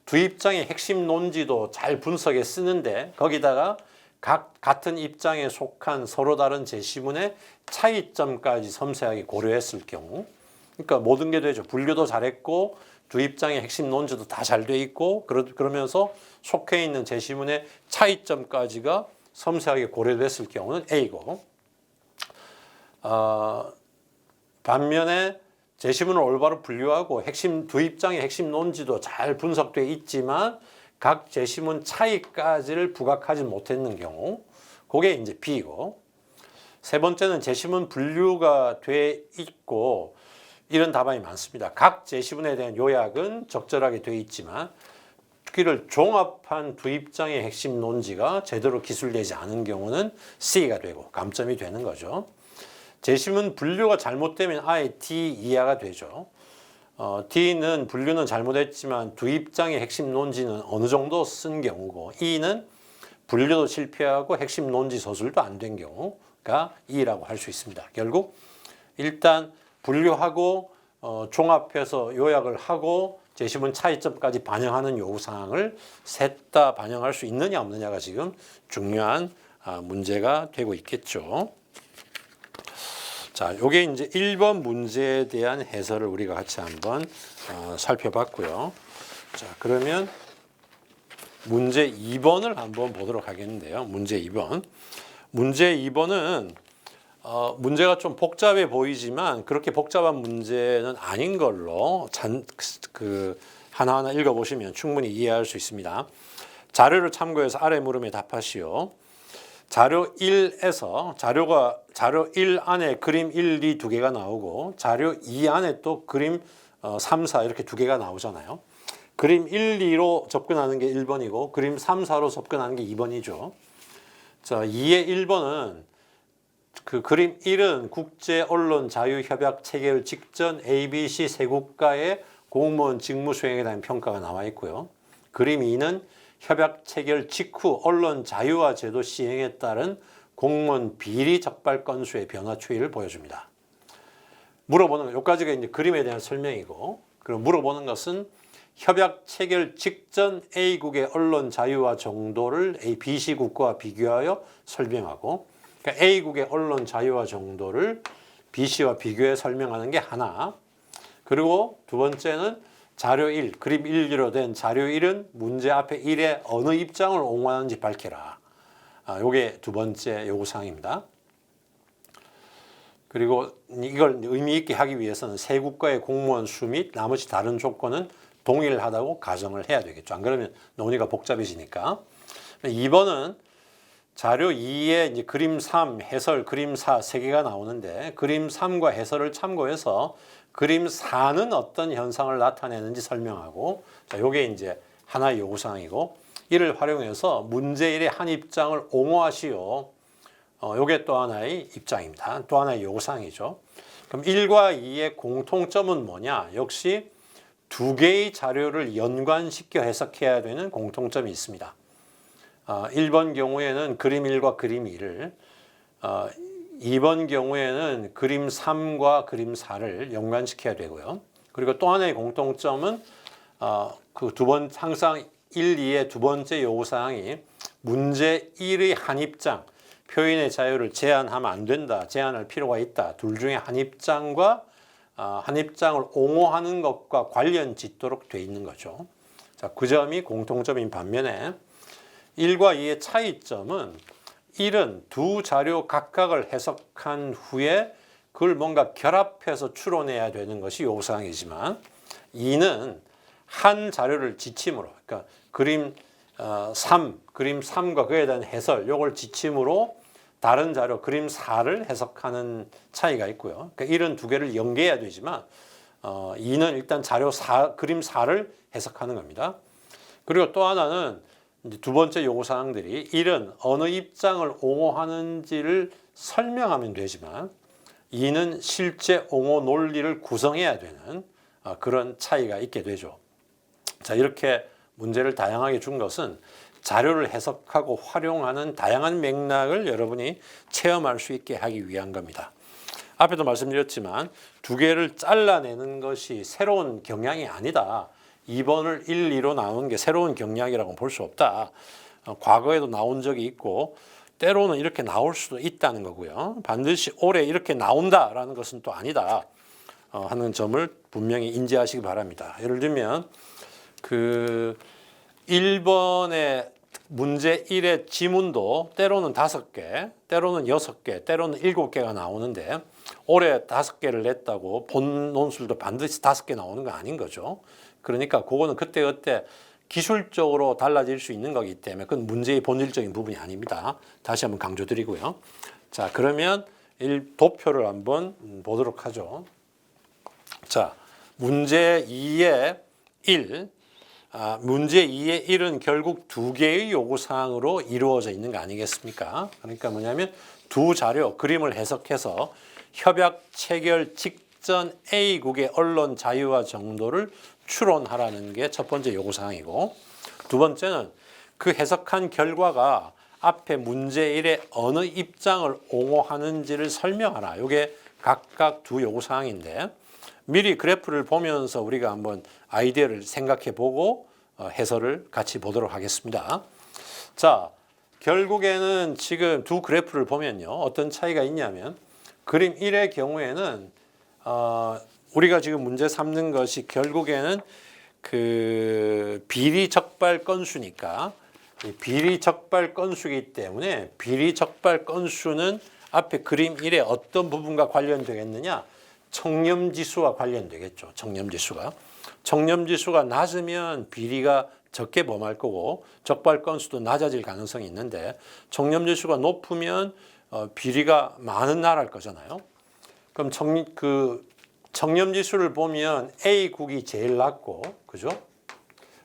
두 입장의 핵심 논지도 잘 분석해 쓰는데 거기다가 같은 입장에 속한 서로 다른 제시문의 차이점까지 섬세하게 고려했을 경우, 그러니까 모든 게 되죠. 분류도 잘했고 두 입장의 핵심 논지도 다 잘 돼 있고 그러면서 속해 있는 제시문의 차이점까지가 섬세하게 고려됐을 경우는 A고, 반면에 제시문을 올바로 분류하고 두 입장의 핵심 논지도 잘 분석되어 있지만 각 제시문 차이까지를 부각하지 못했는 경우, 그게 이제 B고, 세 번째는 제시문 분류가 돼 있고 이런 답안이 많습니다. 각 제시문에 대한 요약은 적절하게 돼 있지만 그를 종합한 두 입장의 핵심 논지가 제대로 기술되지 않은 경우는 C가 되고 감점이 되는 거죠. 제시문 분류가 잘못되면 아예 D 이하가 되죠. D는 분류는 잘못했지만 두 입장의 핵심 논지는 어느 정도 쓴 경우고, E는 분류도 실패하고 핵심 논지 서술도 안 된 경우가 E라고 할 수 있습니다. 결국 일단 분류하고 종합해서 요약을 하고 제시문 차이점까지 반영하는 요구사항을 셋 다 반영할 수 있느냐 없느냐가 지금 중요한 문제가 되고 있겠죠. 자, 요게 이제 1번 문제에 대한 해설을 우리가 같이 한번 살펴봤고요. 자, 그러면 문제 2번을 한번 보도록 하겠는데요. 문제 2번. 문제 2번은 문제가 좀 복잡해 보이지만 그렇게 복잡한 문제는 아닌 걸로 하나하나 읽어보시면 충분히 이해할 수 있습니다. 자료를 참고해서 아래 물음에 답하시오. 자료 1에서 자료 1 안에 그림 1, 2 두 개가 나오고 자료 2 안에 또 그림 3, 4 이렇게 두 개가 나오잖아요. 그림 1, 2로 접근하는 게 1번이고 그림 3, 4로 접근하는 게 2번이죠. 자, 2의 1번은 그 그림 1은 국제 언론 자유 협약 체결 직전 ABC 세 국가의 공무원 직무 수행에 대한 평가가 나와 있고요. 그림 2는 협약 체결 직후 언론 자유화 제도 시행에 따른 공무원 비리 적발 건수의 변화 추이를 보여줍니다. 물어보는 것, 여기까지가 이제 그림에 대한 설명이고, 그리고 물어보는 것은 협약 체결 직전 A국의 언론 자유화 정도를 BC국과 비교하여 설명하고, 그러니까 A국의 언론 자유화 정도를 BC와 비교해 설명하는 게 하나. 그리고 두 번째는 자료 1, 그림 1로 된 자료 1은 문제 앞에 1의 어느 입장을 옹호하는지 밝혀라. 요게 두 번째 요구사항입니다. 그리고 이걸 의미 있게 하기 위해서는 세 국가의 공무원 수 및 나머지 다른 조건은 동일하다고 가정을 해야 되겠죠. 안 그러면 논의가 복잡해지니까. 2번은 자료 2에 이제 그림 3, 해설, 그림 4 세 개가 나오는데 그림 3과 해설을 참고해서 그림 4는 어떤 현상을 나타내는지 설명하고, 자, 요게 이제 하나의 요구사항이고, 이를 활용해서 문제 1의 한 입장을 옹호하시오. 요게 또 하나의 입장입니다. 또 하나의 요구사항이죠. 그럼 1과 2의 공통점은 뭐냐? 역시 두 개의 자료를 연관시켜 해석해야 되는 공통점이 있습니다. 1번 경우에는 그림 1과 그림 2를, 2번 경우에는 그림 3과 그림 4를 연관시켜야 되고요. 그리고 또 하나의 공통점은 항상 1, 2의 두 번째 요구사항이 문제 1의 한 입장, 표현의 자유를 제한하면 안 된다, 제한할 필요가 있다. 둘 중에 한 입장과 한 입장을 옹호하는 것과 관련 짓도록 돼 있는 거죠. 자, 그 점이 공통점인 반면에 1과 2의 차이점은 1은 두 자료 각각을 해석한 후에 그걸 뭔가 결합해서 추론해야 되는 것이 요구사항이지만 2는 한 자료를 지침으로, 그러니까 그림 3과 그에 대한 해설, 요걸 지침으로 다른 자료, 그림 4를 해석하는 차이가 있고요. 그러니까 1은 두 개를 연계해야 되지만 2는 일단 그림 4를 해석하는 겁니다. 그리고 또 하나는 이제 두 번째 요구사항들이 1은 어느 입장을 옹호하는지를 설명하면 되지만 2는 실제 옹호 논리를 구성해야 되는 그런 차이가 있게 되죠. 자, 이렇게 문제를 다양하게 준 것은 자료를 해석하고 활용하는 다양한 맥락을 여러분이 체험할 수 있게 하기 위한 겁니다. 앞에도 말씀드렸지만 두 개를 잘라내는 것이 새로운 경향이 아니다. 2번을 1, 2로 나눈 게 새로운 경향이라고 볼 수 없다. 과거에도 나온 적이 있고 때로는 이렇게 나올 수도 있다는 거고요. 반드시 올해 이렇게 나온다라는 것은 또 아니다 하는 점을 분명히 인지하시기 바랍니다. 예를 들면 그 1번의 문제 1의 지문도 때로는 5개, 때로는 6개, 때로는 7개가 나오는데 올해 5개를 냈다고 본 논술도 반드시 5개 나오는 거 아닌 거죠. 그러니까 그거는 그때그때 기술적으로 달라질 수 있는 거기 때문에 그건 문제의 본질적인 부분이 아닙니다. 다시 한번 강조드리고요. 자, 그러면 도표를 한번 보도록 하죠. 자, 문제 2의 1. 문제 2의 1은 결국 두 개의 요구사항으로 이루어져 있는 거 아니겠습니까? 그러니까 뭐냐면 두 자료, 그림을 해석해서 협약 체결 직전 A국의 언론 자유화 정도를 추론하라는 게 첫 번째 요구사항이고, 두 번째는 그 해석한 결과가 앞에 문제 1의 어느 입장을 옹호하는지를 설명하라. 이게 각각 두 요구사항인데 미리 그래프를 보면서 우리가 한번 아이디어를 생각해 보고 해설을 같이 보도록 하겠습니다. 자, 결국에는 지금 두 그래프를 보면요. 어떤 차이가 있냐면 그림 1의 경우에는 우리가 지금 문제 삼는 것이 결국에는 그 비리 적발 건수니까 비리 적발 건수이기 때문에 비리 적발 건수는 앞에 그림 1의 어떤 부분과 관련되겠느냐? 청렴지수와 관련되겠죠. 청렴지수가 낮으면 비리가 적게 범할 거고 적발 건수도 낮아질 가능성이 있는데 청렴지수가 높으면 비리가 많은 나라일 거잖아요. 그럼 청렴지수를 보면 A국이 제일 낮고, 그죠?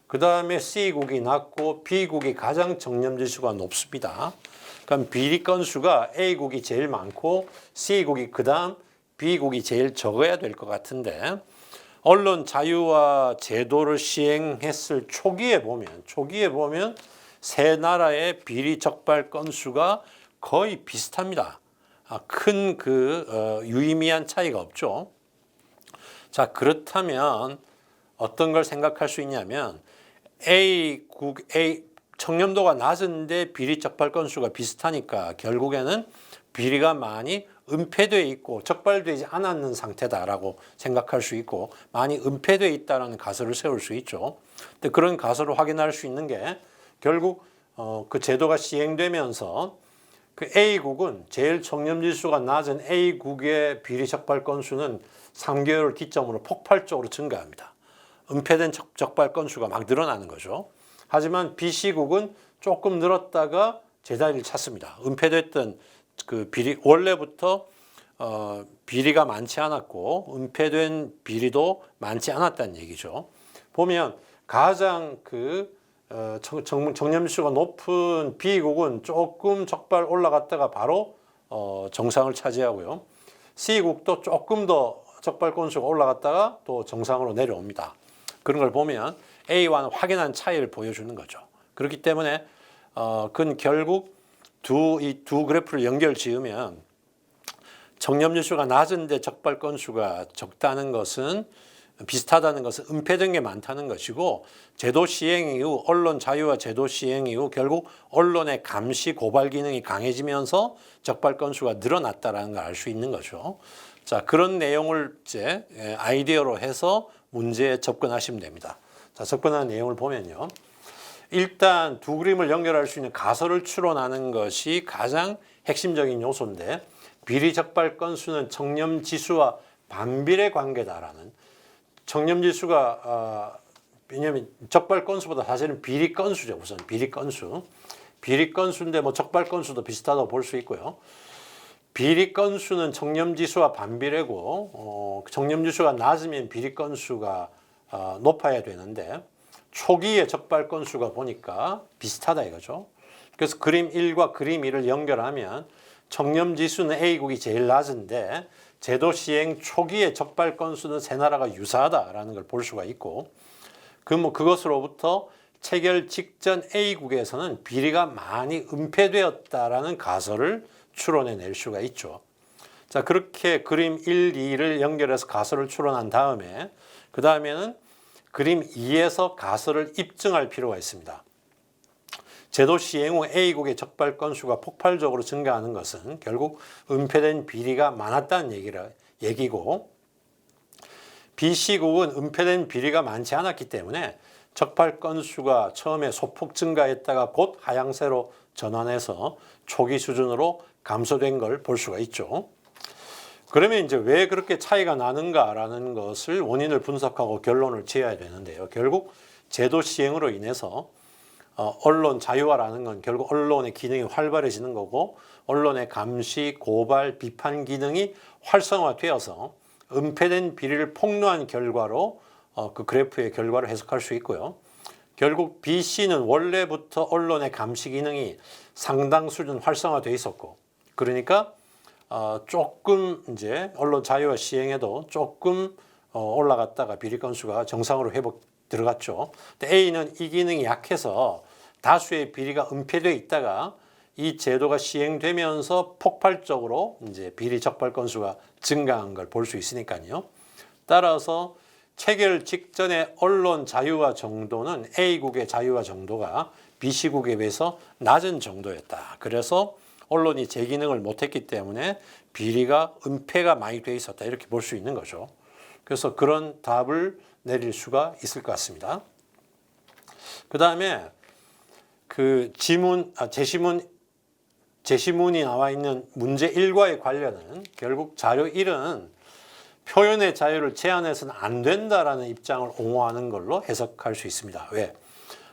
그 다음에 C국이 낮고 B국이 가장 청렴지수가 높습니다. 그럼 비리 건수가 A국이 제일 많고 C국이 그 다음 B국이 제일 적어야 될 것 같은데 언론 자유화 제도를 시행했을 초기에 보면 세 나라의 비리 적발 건수가 거의 비슷합니다. 큰 유의미한 차이가 없죠. 자, 그렇다면 어떤 걸 생각할 수 있냐면 청렴도가 낮은데 비리 적발 건수가 비슷하니까 결국에는 비리가 많이 은폐되어 있고 적발되지 않았는 상태다라고 생각할 수 있고 많이 은폐되어 있다는 가설을 세울 수 있죠. 근데 그런 가설을 확인할 수 있는 게 결국 그 제도가 시행되면서 그 A국은 제일 청렴지수가 낮은 A국의 비리 적발 건수는 3개월을 기점으로 폭발적으로 증가합니다. 은폐된 적발 건수가 막 늘어나는 거죠. 하지만 BC국은 조금 늘었다가 제자리를 찾습니다. 은폐됐던 그 비리 원래부터 비리가 많지 않았고 은폐된 비리도 많지 않았다는 얘기죠. 보면 가장 청렴지수가 높은 B국은 조금 적발 올라갔다가 바로 정상을 차지하고요. C국도 조금 더 적발 건수가 올라갔다가 또 정상으로 내려옵니다. 그런 걸 보면 A와는 확연한 차이를 보여주는 거죠. 그렇기 때문에 그건 결국 이 두 그래프를 연결 지으면 청렴지수가 낮은데 적발 건수가 적다는 것은 비슷하다는 것은 은폐된 게 많다는 것이고 제도 시행 이후 언론 자유화 제도 시행 이후 결국 언론의 감시 고발 기능이 강해지면서 적발 건수가 늘어났다라는 걸 알 수 있는 거죠. 자, 그런 내용을 이제 아이디어로 해서 문제에 접근하시면 됩니다. 자, 접근하는 내용을 보면요. 일단 두 그림을 연결할 수 있는 가설을 추론하는 것이 가장 핵심적인 요소인데 비리 적발 건수는 청렴 지수와 반비례 관계다라는 청렴 지수가 왜냐하면 적발 건수보다 사실은 비리 건수죠. 우선 비리 건수인데 뭐 적발 건수도 비슷하다고 볼 수 있고요. 비리 건수는 청렴 지수와 반비례고 청렴 지수가 낮으면 비리 건수가 높아야 되는데 초기의 적발 건수가 보니까 비슷하다 이거죠. 그래서 그림 1과 그림 2를 연결하면 청렴 지수는 A국이 제일 낮은데 제도 시행 초기의 적발 건수는 세 나라가 유사하다라는 걸 볼 수가 있고 그것으로부터 체결 직전 A국에서는 비리가 많이 은폐되었다라는 가설을 추론해낼 수가 있죠. 자, 그렇게 그림 1, 2를 연결해서 가설을 추론한 다음에 그 다음에는 그림 2에서 가설을 입증할 필요가 있습니다. 제도 시행 후 A국의 적발 건수가 폭발적으로 증가하는 것은 결국 은폐된 비리가 많았다는 얘기고 B시국은 은폐된 비리가 많지 않았기 때문에 적발 건수가 처음에 소폭 증가했다가 곧 하향세로 전환해서 초기 수준으로 감소된 걸 볼 수가 있죠. 그러면 이제 왜 그렇게 차이가 나는가라는 것을 원인을 분석하고 결론을 지어야 되는데요. 결국 제도 시행으로 인해서 언론 자유화라는 건 결국 언론의 기능이 활발해지는 거고 언론의 감시, 고발, 비판 기능이 활성화되어서 은폐된 비리를 폭로한 결과로 그 그래프의 결과를 해석할 수 있고요. 결국 B씨는 원래부터 언론의 감시 기능이 상당 수준 활성화되어 있었고 그러니까 조금 이제 언론 자유화 시행에도 조금 올라갔다가 비리 건수가 정상으로 회복 들어갔죠. 근데 A는 이 기능이 약해서 다수의 비리가 은폐되어 있다가 이 제도가 시행되면서 폭발적으로 이제 비리 적발 건수가 증가한 걸 볼 수 있으니까요. 따라서 체결 직전의 언론 자유화 정도는 A국의 자유화 정도가 B시국에 비해서 낮은 정도였다. 그래서 언론이 제 기능을 못했기 때문에 비리가 은폐가 많이 돼 있었다. 이렇게 볼 수 있는 거죠. 그래서 그런 답을 내릴 수가 있을 것 같습니다. 그 다음에 그 제시문이 나와 있는 문제 1과의 관련은 결국 자료 1은 표현의 자유를 제한해서는 안 된다라는 입장을 옹호하는 걸로 해석할 수 있습니다. 왜?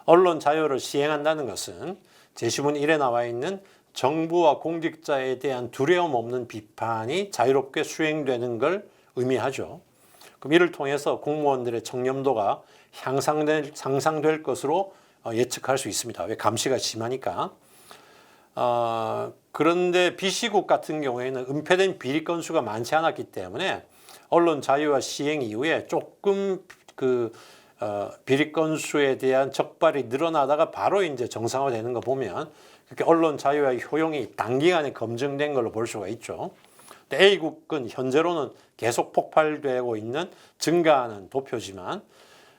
언론 자유를 시행한다는 것은 제시문 1에 나와 있는 정부와 공직자에 대한 두려움 없는 비판이 자유롭게 수행되는 걸 의미하죠. 그럼 이를 통해서 공무원들의 청렴도가 향상될 것으로 예측할 수 있습니다. 왜? 감시가 심하니까. 그런데 B시국 같은 경우에는 은폐된 비리 건수가 많지 않았기 때문에 언론 자유화 시행 이후에 조금 비리 건수에 대한 적발이 늘어나다가 바로 이제 정상화되는 거 보면 그렇게 언론 자유화의 효용이 단기간에 검증된 걸로 볼 수가 있죠. 근데 A국은 현재로는 계속 폭발되고 있는 증가하는 도표지만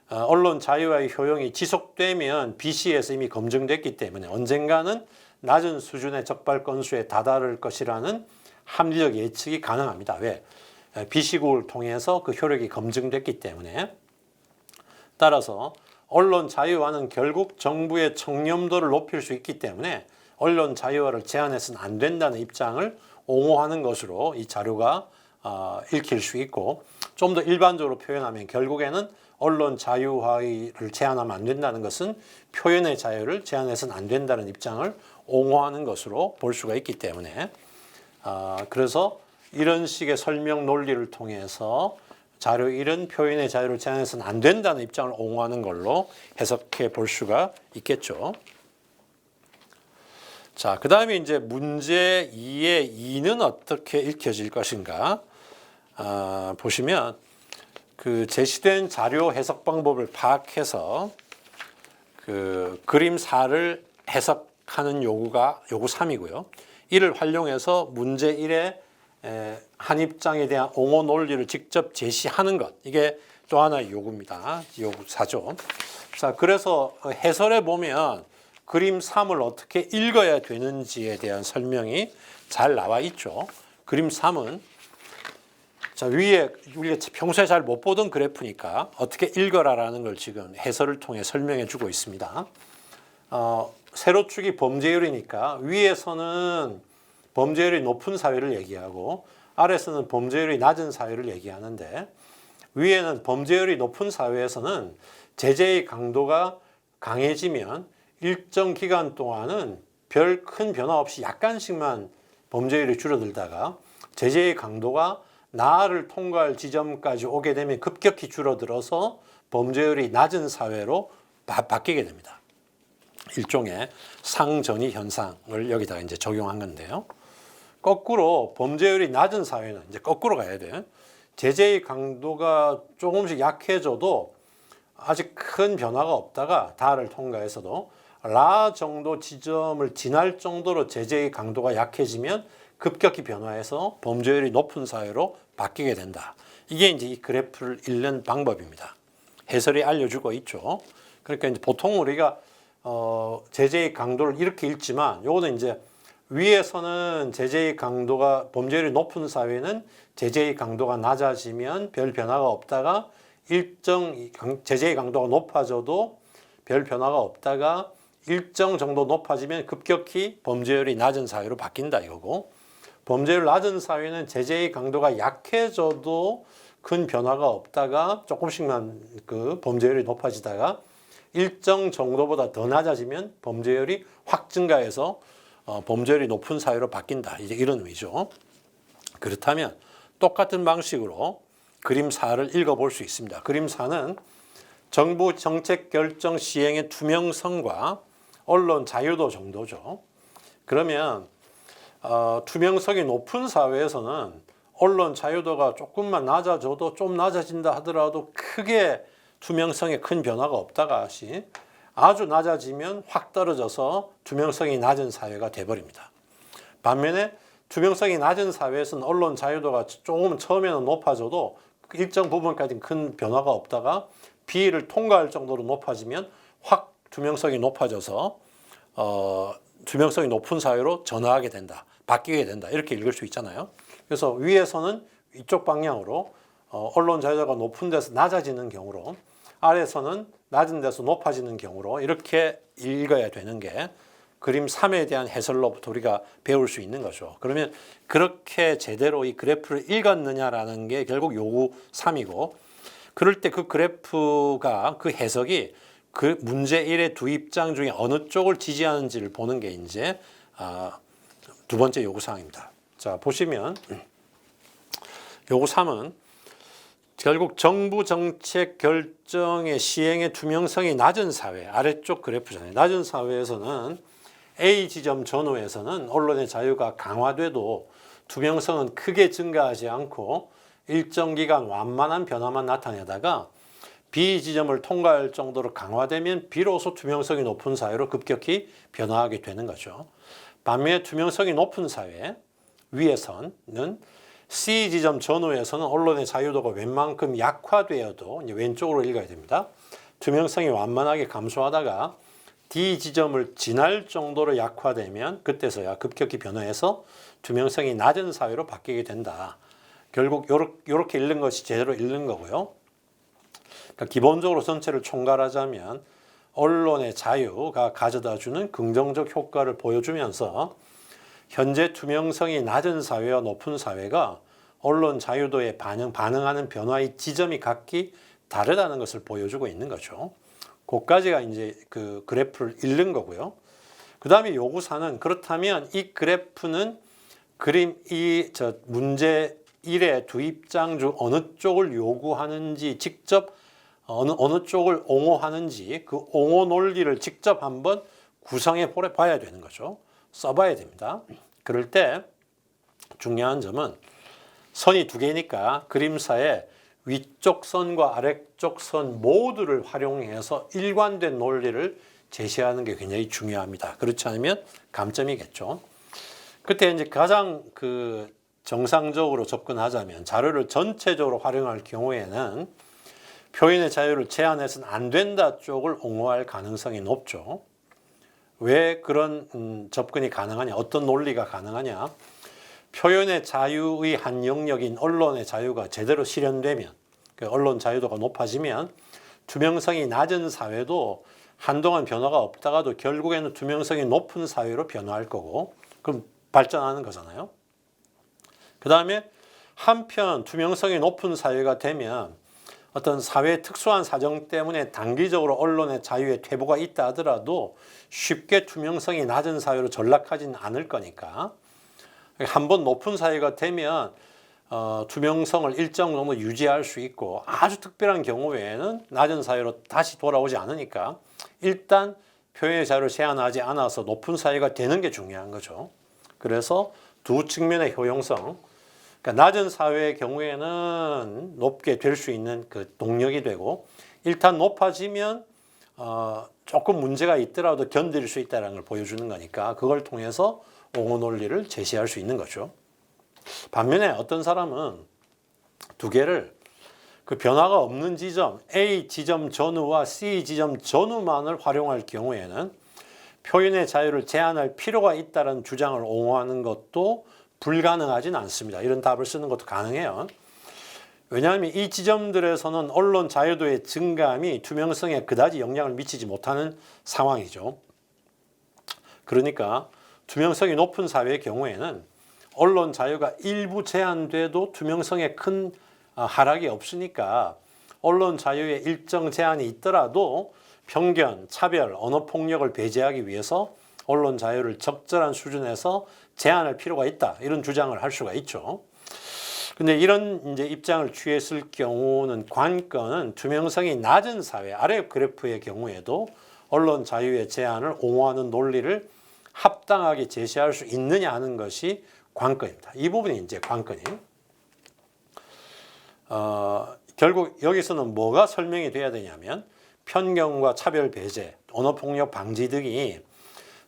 언론 자유화의 효용이 지속되면 B시에서 이미 검증됐기 때문에 언젠가는 낮은 수준의 적발 건수에 다다를 것이라는 합리적 예측이 가능합니다. 왜? B시국을 통해서 그 효력이 검증됐기 때문에. 따라서 언론 자유화는 결국 정부의 청렴도를 높일 수 있기 때문에 언론 자유화를 제한해서는 안 된다는 입장을 옹호하는 것으로 이 자료가 읽힐 수 있고 좀 더 일반적으로 표현하면 결국에는 언론 자유화를 제한하면 안 된다는 것은 표현의 자유를 제한해서는 안 된다는 입장을 옹호하는 것으로 볼 수가 있기 때문에 그래서 이런 식의 설명 논리를 통해서 자료 1은 표현의 자유를 제한해서는 안 된다는 입장을 옹호하는 걸로 해석해 볼 수가 있겠죠. 자, 그 다음에 이제 문제 2의 2는 어떻게 읽혀질 것인가 보시면 그 제시된 자료 해석 방법을 파악해서 그 그림 4를 해석하는 요구 3이고요. 이를 활용해서 문제 1의 한 입장에 대한 옹호 논리를 직접 제시하는 것. 이게 또 하나의 요구입니다. 요구 4조. 자, 그래서 해설에 보면 그림 3을 어떻게 읽어야 되는지에 대한 설명이 잘 나와 있죠. 그림 3은 자, 위에 우리가 평소에 잘 못 보던 그래프니까 어떻게 읽어라라는 걸 지금 해설을 통해 설명해 주고 있습니다. 세로축이 범죄율이니까 위에서는 범죄율이 높은 사회를 얘기하고 아래에서는 범죄율이 낮은 사회를 얘기하는데 위에는 범죄율이 높은 사회에서는 제재의 강도가 강해지면 일정 기간 동안은 별 큰 변화 없이 약간씩만 범죄율이 줄어들다가 제재의 강도가 나를 통과할 지점까지 오게 되면 급격히 줄어들어서 범죄율이 낮은 사회로 바뀌게 됩니다. 일종의 상전이 현상을 여기다가 이제 적용한 건데요. 거꾸로 범죄율이 낮은 사회는 이제 거꾸로 가야 돼요. 제재의 강도가 조금씩 약해져도 아직 큰 변화가 없다가 다를 통과해서도 라 정도 지점을 지날 정도로 제재의 강도가 약해지면 급격히 변화해서 범죄율이 높은 사회로 바뀌게 된다. 이게 이제 이 그래프를 읽는 방법입니다. 해설이 알려주고 있죠. 그러니까 이제 보통 우리가 제재의 강도를 이렇게 읽지만 요거는 이제 위에서는 제재의 강도가 범죄율이 높은 사회는 제재의 강도가 낮아지면 별 변화가 없다가 일정 제재의 강도가 높아져도 별 변화가 없다가 일정 정도 높아지면 급격히 범죄율이 낮은 사회로 바뀐다 이거고 범죄율 낮은 사회는 제재의 강도가 약해져도 큰 변화가 없다가 조금씩만 그 범죄율이 높아지다가 일정 정도보다 더 낮아지면 범죄율이 확 증가해서 범죄율이 높은 사회로 바뀐다. 이제 이런 의미죠. 그렇다면 똑같은 방식으로 그림 4를 읽어볼 수 있습니다. 그림 4는 정부 정책 결정 시행의 투명성과 언론 자유도 정도죠. 그러면 투명성이 높은 사회에서는 언론 자유도가 조금만 낮아져도 좀 낮아진다 하더라도 크게 투명성에 큰 변화가 없다가 아주 낮아지면 확 떨어져서 투명성이 낮은 사회가 돼버립니다. 반면에 투명성이 낮은 사회에서는 언론 자유도가 조금 처음에는 높아져도 일정 부분까지 큰 변화가 없다가 비위를 통과할 정도로 높아지면 확 투명성이 높아져서 투명성이 높은 사회로 전환하게 된다. 바뀌게 된다. 이렇게 읽을 수 있잖아요. 그래서 위에서는 이쪽 방향으로 언론 자유도가 높은 데서 낮아지는 경우로 아래에서는 낮은 데서 높아지는 경우로 이렇게 읽어야 되는 게 그림 3에 대한 해설로부터 우리가 배울 수 있는 거죠. 그러면 그렇게 제대로 이 그래프를 읽었느냐라는 게 결국 요구 3이고 그럴 때 그 그래프가 그 해석이 그 문제 1의 두 입장 중에 어느 쪽을 지지하는지를 보는 게 이제 두 번째 요구사항입니다. 자, 보시면 요구 3은 결국 정부 정책 결정의 시행의 투명성이 낮은 사회, 아래쪽 그래프잖아요. 낮은 사회에서는 A 지점 전후에서는 언론의 자유가 강화돼도 투명성은 크게 증가하지 않고 일정 기간 완만한 변화만 나타내다가 B 지점을 통과할 정도로 강화되면 비로소 투명성이 높은 사회로 급격히 변화하게 되는 거죠. 반면에 투명성이 높은 사회 위에서는 C 지점 전후에서는 언론의 자유도가 웬만큼 약화되어도 이제 왼쪽으로 읽어야 됩니다. 투명성이 완만하게 감소하다가 D 지점을 지날 정도로 약화되면 그때서야 급격히 변화해서 투명성이 낮은 사회로 바뀌게 된다. 결국 이렇게 읽는 것이 제대로 읽는 거고요. 그러니까 기본적으로 전체를 총괄하자면 언론의 자유가 가져다주는 긍정적 효과를 보여주면서 현재 투명성이 낮은 사회와 높은 사회가 언론 자유도에 반응하는 변화의 지점이 각기 다르다는 것을 보여주고 있는 거죠. 그까지가 이제 그 그래프를 읽는 거고요. 그 다음에 요구사는 그렇다면 이 그래프는 그림 문제 1의 두 입장 중 어느 쪽을 요구하는지 직접 어느 쪽을 옹호하는지 그 옹호 논리를 직접 한번 구성해 봐야 되는 거죠. 써봐야 됩니다. 그럴 때 중요한 점은 선이 두 개니까 그림사의 위쪽 선과 아래쪽 선 모두를 활용해서 일관된 논리를 제시하는 게 굉장히 중요합니다. 그렇지 않으면 감점이겠죠. 그때 이제 가장 정상적으로 접근하자면 자료를 전체적으로 활용할 경우에는 표현의 자유를 제한해서는 안 된다 쪽을 옹호할 가능성이 높죠. 왜 그런 접근이 가능하냐? 어떤 논리가 가능하냐? 표현의 자유의 한 영역인 언론의 자유가 제대로 실현되면, 언론 자유도가 높아지면 투명성이 낮은 사회도 한동안 변화가 없다가도 결국에는 투명성이 높은 사회로 변화할 거고, 그럼 발전하는 거잖아요. 그 다음에 한편 투명성이 높은 사회가 되면 어떤 사회의 특수한 사정 때문에 단기적으로 언론의 자유에 퇴보가 있다 하더라도 쉽게 투명성이 낮은 사회로 전락하지는 않을 거니까, 한번 높은 사회가 되면 투명성을 일정 정도 유지할 수 있고, 아주 특별한 경우 외에는 낮은 사회로 다시 돌아오지 않으니까 일단 표현의 자유를 제한하지 않아서 높은 사회가 되는 게 중요한 거죠. 그래서 두 측면의 효용성, 그러니까 낮은 사회의 경우에는 높게 될 수 있는 그 동력이 되고, 일단 높아지면 조금 문제가 있더라도 견딜 수 있다는 걸 보여주는 거니까 그걸 통해서 옹호 논리를 제시할 수 있는 거죠. 반면에 어떤 사람은 두 개를 그 변화가 없는 지점 A 지점 전후와 C 지점 전후만을 활용할 경우에는 표현의 자유를 제한할 필요가 있다는 주장을 옹호하는 것도 불가능하진 않습니다. 이런 답을 쓰는 것도 가능해요. 왜냐하면 이 지점들에서는 언론 자유도의 증감이 투명성에 그다지 영향을 미치지 못하는 상황이죠. 그러니까 투명성이 높은 사회의 경우에는 언론 자유가 일부 제한돼도 투명성에 큰 하락이 없으니까 언론 자유에 일정 제한이 있더라도 편견, 차별, 언어폭력을 배제하기 위해서 언론 자유를 적절한 수준에서 제한할 필요가 있다. 이런 주장을 할 수가 있죠. 근데 이런 이제 입장을 취했을 경우는 관건은 투명성이 낮은 사회, 아래 그래프의 경우에도 언론 자유의 제한을 옹호하는 논리를 합당하게 제시할 수 있느냐 하는 것이 관건입니다. 이 부분이 이제 관건이. 결국 여기서는 뭐가 설명이 돼야 되냐면 편견과 차별 배제, 언어폭력 방지 등이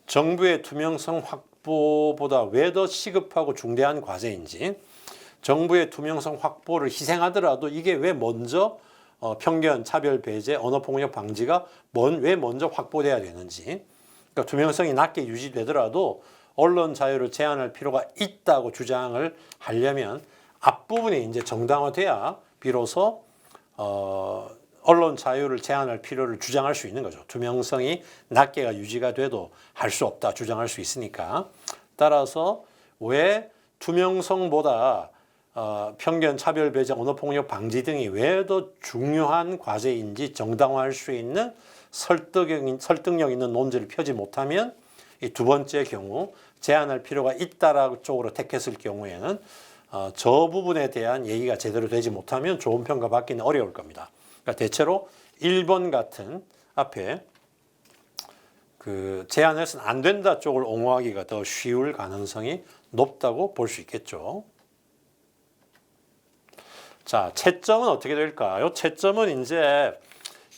정부의 투명성 확보보다 왜 더 시급하고 중대한 과제인지, 정부의 투명성 확보를 희생하더라도 이게 왜 먼저 편견, 차별 배제, 언어폭력 방지가 왜 먼저 확보돼야 되는지, 그러니까 투명성이 낮게 유지되더라도 언론 자유를 제한할 필요가 있다고 주장을 하려면 앞부분이 이제 정당화돼야 비로소 언론 자유를 제한할 필요를 주장할 수 있는 거죠. 투명성이 낮게가 유지가 돼도 할 수 없다 주장할 수 있으니까. 따라서 왜 투명성보다 편견, 차별, 배제, 언어폭력 방지 등이 왜 더 중요한 과제인지 정당화할 수 있는 설득력 있는 논지를 펴지 못하면 이 두 번째 경우 제한할 필요가 있다라고 쪽으로 택했을 경우에는 저 부분에 대한 얘기가 제대로 되지 못하면 좋은 평가 받기는 어려울 겁니다. 그러니까 대체로 1번 같은 앞에 그 제한해서는 안 된다 쪽을 옹호하기가 더 쉬울 가능성이 높다고 볼 수 있겠죠. 자, 채점은 어떻게 될까요? 채점은 이제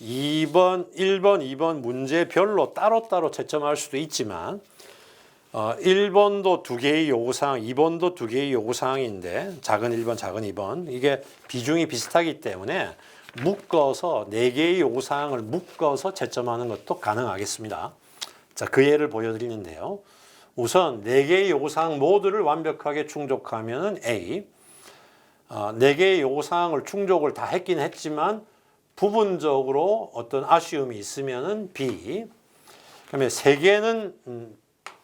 2번, 1번, 2번 문제별로 따로따로 채점할 수도 있지만 1번도 두 개의 요구사항, 2번도 두 개의 요구사항인데 작은 1번, 작은 2번 이게 비중이 비슷하기 때문에 묶어서 4개의 요구사항을 묶어서 채점하는 것도 가능하겠습니다. 자, 그 예를 보여드리는데요. 우선 4개의 요구사항 모두를 완벽하게 충족하면 A, 4개의 요구사항을 충족을 다 했긴 했지만 부분적으로 어떤 아쉬움이 있으면 B, 그다음에 3개는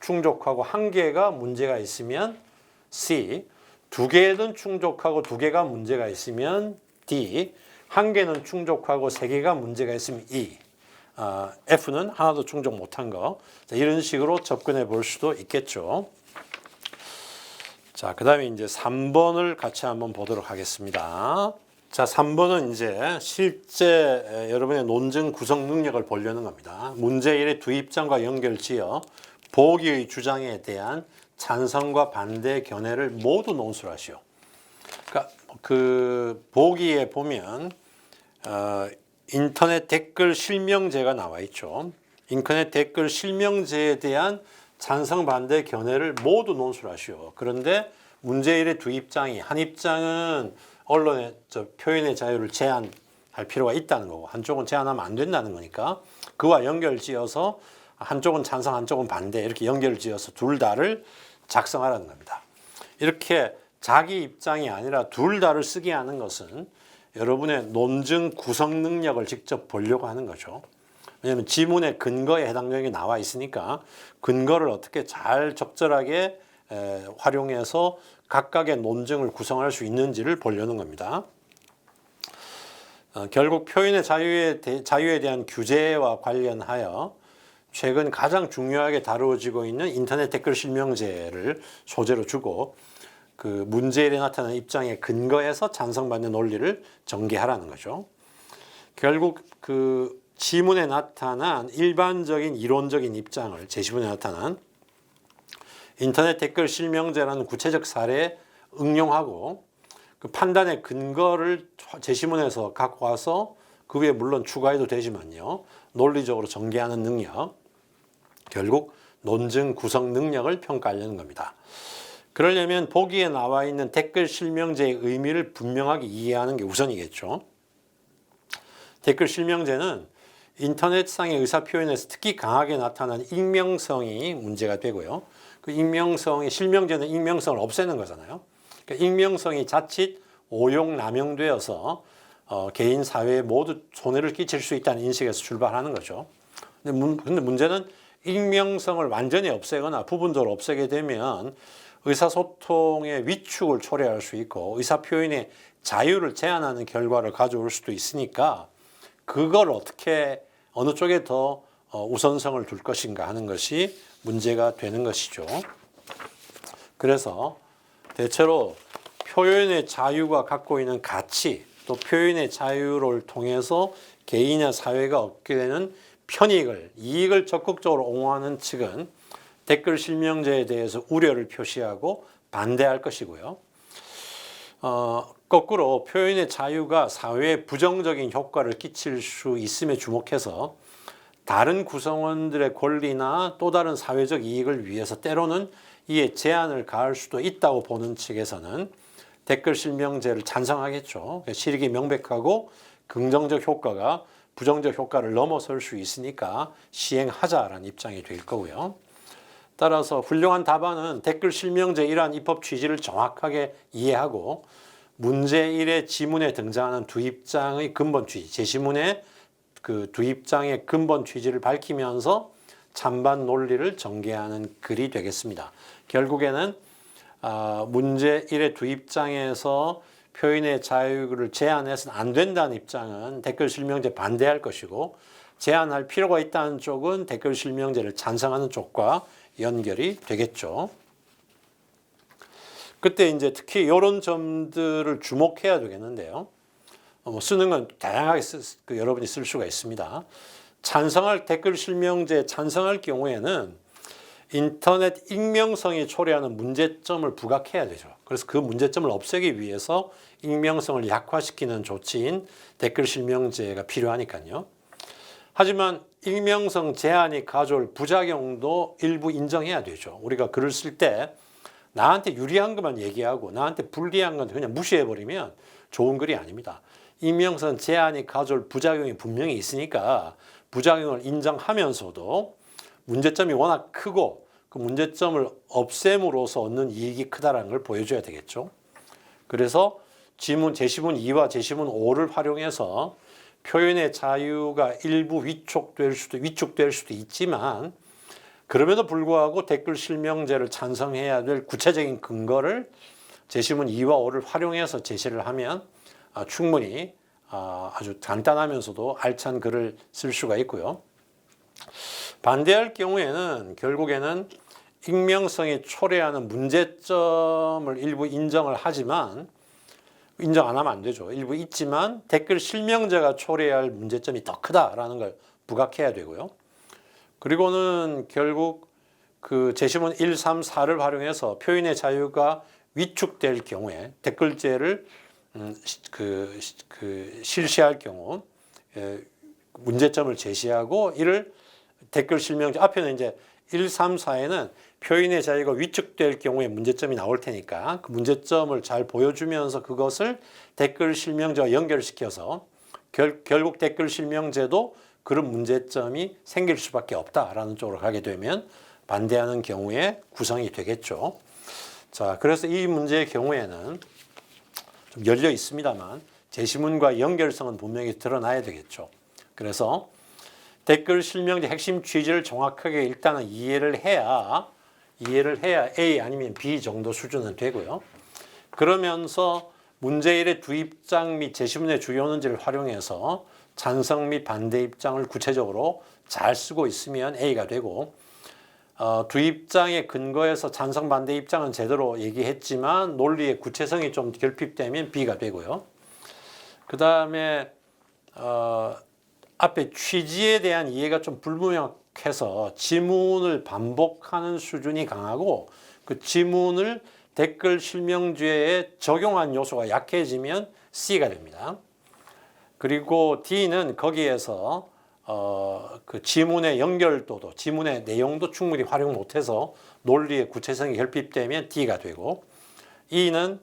충족하고 1개가 문제가 있으면 C, 2개는 충족하고 2개가 문제가 있으면 D, 1개는 충족하고 3개가 문제가 있으면 E, F는 하나도 충족 못한 거. 자, 이런 식으로 접근해 볼 수도 있겠죠. 자, 그 다음에 이제 3번을 같이 한번 보도록 하겠습니다. 자, 3번은 이제 실제 여러분의 논증 구성 능력을 보려는 겁니다. 문제 1의 두 입장과 연결지어 보기의 주장에 대한 찬성과 반대 견해를 모두 논술하시오. 그러니까 그 보기에 보면 인터넷 댓글 실명제가 나와 있죠. 인터넷 댓글 실명제에 대한 찬성 반대 견해를 모두 논술하시오. 그런데 문제 1의 두 입장이, 한 입장은 언론의 표현의 자유를 제한할 할 필요가 있다는 거고 한쪽은 제한하면 안 된다는 거니까 그와 연결지어서 한쪽은 찬성 한쪽은 반대 이렇게 연결지어서 둘 다를 작성하라는 겁니다. 이렇게 자기 입장이 아니라 둘 다를 쓰게 하는 것은 여러분의 논증 구성 능력을 직접 보려고 하는 거죠. 왜냐하면 지문의 근거에 해당 내용이 나와 있으니까 근거를 어떻게 잘 적절하게 활용해서 각각의 논증을 구성할 수 있는지를 보려는 겁니다. 결국 표현의 자유에 대한 규제와 관련하여 최근 가장 중요하게 다루어지고 있는 인터넷 댓글 실명제를 소재로 주고 그 문제일에 나타난 입장의 근거에서 찬성받는 논리를 전개하라는 거죠. 결국 그 지문에 나타난 일반적인 이론적인 입장을 제시문에 나타난 인터넷 댓글 실명제라는 구체적 사례에 응용하고 그 판단의 근거를 제시문에서 갖고 와서 그 위에 물론 추가해도 되지만요. 논리적으로 전개하는 능력, 결국 논증 구성 능력을 평가하려는 겁니다. 그러려면 보기에 나와 있는 댓글 실명제의 의미를 분명하게 이해하는 게 우선이겠죠. 댓글 실명제는 인터넷상의 의사표현에서 특히 강하게 나타난 익명성이 문제가 되고요. 그 익명성이 실명제는 익명성을 없애는 거잖아요. 그러니까 익명성이 자칫 오용 남용되어서 개인 사회에 모두 손해를 끼칠 수 있다는 인식에서 출발하는 거죠. 근데 문제는 익명성을 완전히 없애거나 부분적으로 없애게 되면 의사소통의 위축을 초래할 수 있고 의사표현의 자유를 제한하는 결과를 가져올 수도 있으니까 그걸 어떻게 어느 쪽에 더 우선성을 둘 것인가 하는 것이 문제가 되는 것이죠. 그래서 대체로 표현의 자유가 갖고 있는 가치 또 표현의 자유를 통해서 개인이나 사회가 얻게 되는 편익을 이익을 적극적으로 옹호하는 측은 댓글 실명제에 대해서 우려를 표시하고 반대할 것이고요. 거꾸로 표현의 자유가 사회에 부정적인 효과를 끼칠 수 있음에 주목해서 다른 구성원들의 권리나 또 다른 사회적 이익을 위해서 때로는 이에 제한을 가할 수도 있다고 보는 측에서는 댓글 실명제를 찬성하겠죠. 실익이 명백하고 긍정적 효과가 부정적 효과를 넘어설 수 있으니까 시행하자라는 입장이 될 거고요. 따라서 훌륭한 답안은 댓글 실명제 이러한 입법 취지를 정확하게 이해하고 문제 1의 지문에 등장하는 두 입장의 근본 취지, 제시문의 그 두 입장의 근본 취지를 밝히면서 찬반 논리를 전개하는 글이 되겠습니다. 결국에는 문제 1의 두 입장에서 표현의 자유를 제한해서는 안 된다는 입장은 댓글 실명제 반대할 것이고 제한할 필요가 있다는 쪽은 댓글 실명제를 찬성하는 쪽과 연결이 되겠죠. 그때 이제 특히 이런 점들을 주목해야 되겠는데요. 쓰는 건 다양하게 여러분이 쓸 수가 있습니다. 찬성할 댓글 실명제 찬성할 경우에는 인터넷 익명성이 초래하는 문제점을 부각해야 되죠. 그래서 그 문제점을 없애기 위해서 익명성을 약화시키는 조치인 댓글 실명제가 필요하니까요. 하지만 익명성 제한이 가져올 부작용도 일부 인정해야 되죠. 우리가 글을 쓸 때 나한테 유리한 것만 얘기하고 나한테 불리한 건 그냥 무시해버리면 좋은 글이 아닙니다. 익명성 제한이 가져올 부작용이 분명히 있으니까 부작용을 인정하면서도 문제점이 워낙 크고 그 문제점을 없앰으로써 얻는 이익이 크다는 걸 보여줘야 되겠죠. 그래서 제시문 2와 제시문 5를 활용해서 표현의 자유가 일부 위축될 수도 있지만 그럼에도 불구하고 댓글 실명제를 찬성해야 될 구체적인 근거를 제시문 2와 5를 활용해서 제시를 하면 충분히 아주 간단하면서도 알찬 글을 쓸 수가 있고요. 반대할 경우에는 결국에는 익명성이 초래하는 문제점을 일부 인정을 하지만 인정 안 하면 안 되죠. 일부 있지만 댓글 실명제가 초래할 문제점이 더 크다라는 걸 부각해야 되고요. 그리고는 결국 그 제시문 1, 3, 4를 활용해서 표현의 자유가 위축될 경우에 댓글제를 실시할 경우 문제점을 제시하고 이를 댓글 실명제 앞에는 이제 1, 3, 4에는 표현의 자유가 위축될 경우에 문제점이 나올 테니까 그 문제점을 잘 보여주면서 그것을 댓글 실명제와 연결시켜서 결국 댓글 실명제도 그런 문제점이 생길 수밖에 없다라는 쪽으로 가게 되면 반대하는 경우에 구성이 되겠죠. 자, 그래서 이 문제의 경우에는 좀 열려 있습니다만 제시문과 연결성은 분명히 드러나야 되겠죠. 그래서 댓글 실명제 핵심 취지를 정확하게 일단은 이해를 해야 A 아니면 B 정도 수준은 되고요. 그러면서 문제1의 두 입장 및 제시문의 주요 논지를 활용해서 찬성 및 반대 입장을 구체적으로 잘 쓰고 있으면 A가 되고, 두 입장의 근거에서 찬성 반대 입장은 제대로 얘기했지만 논리의 구체성이 좀 결핍되면 B가 되고요. 그 다음에 앞에 취지에 대한 이해가 좀 불명확해서 지문을 반복하는 수준이 강하고 그 지문을 댓글 실명제에 적용한 요소가 약해지면 C가 됩니다. 그리고 D는 거기에서 그 지문의 연결도도, 지문의 내용도 충분히 활용 못해서 논리의 구체성이 결핍되면 D가 되고, E는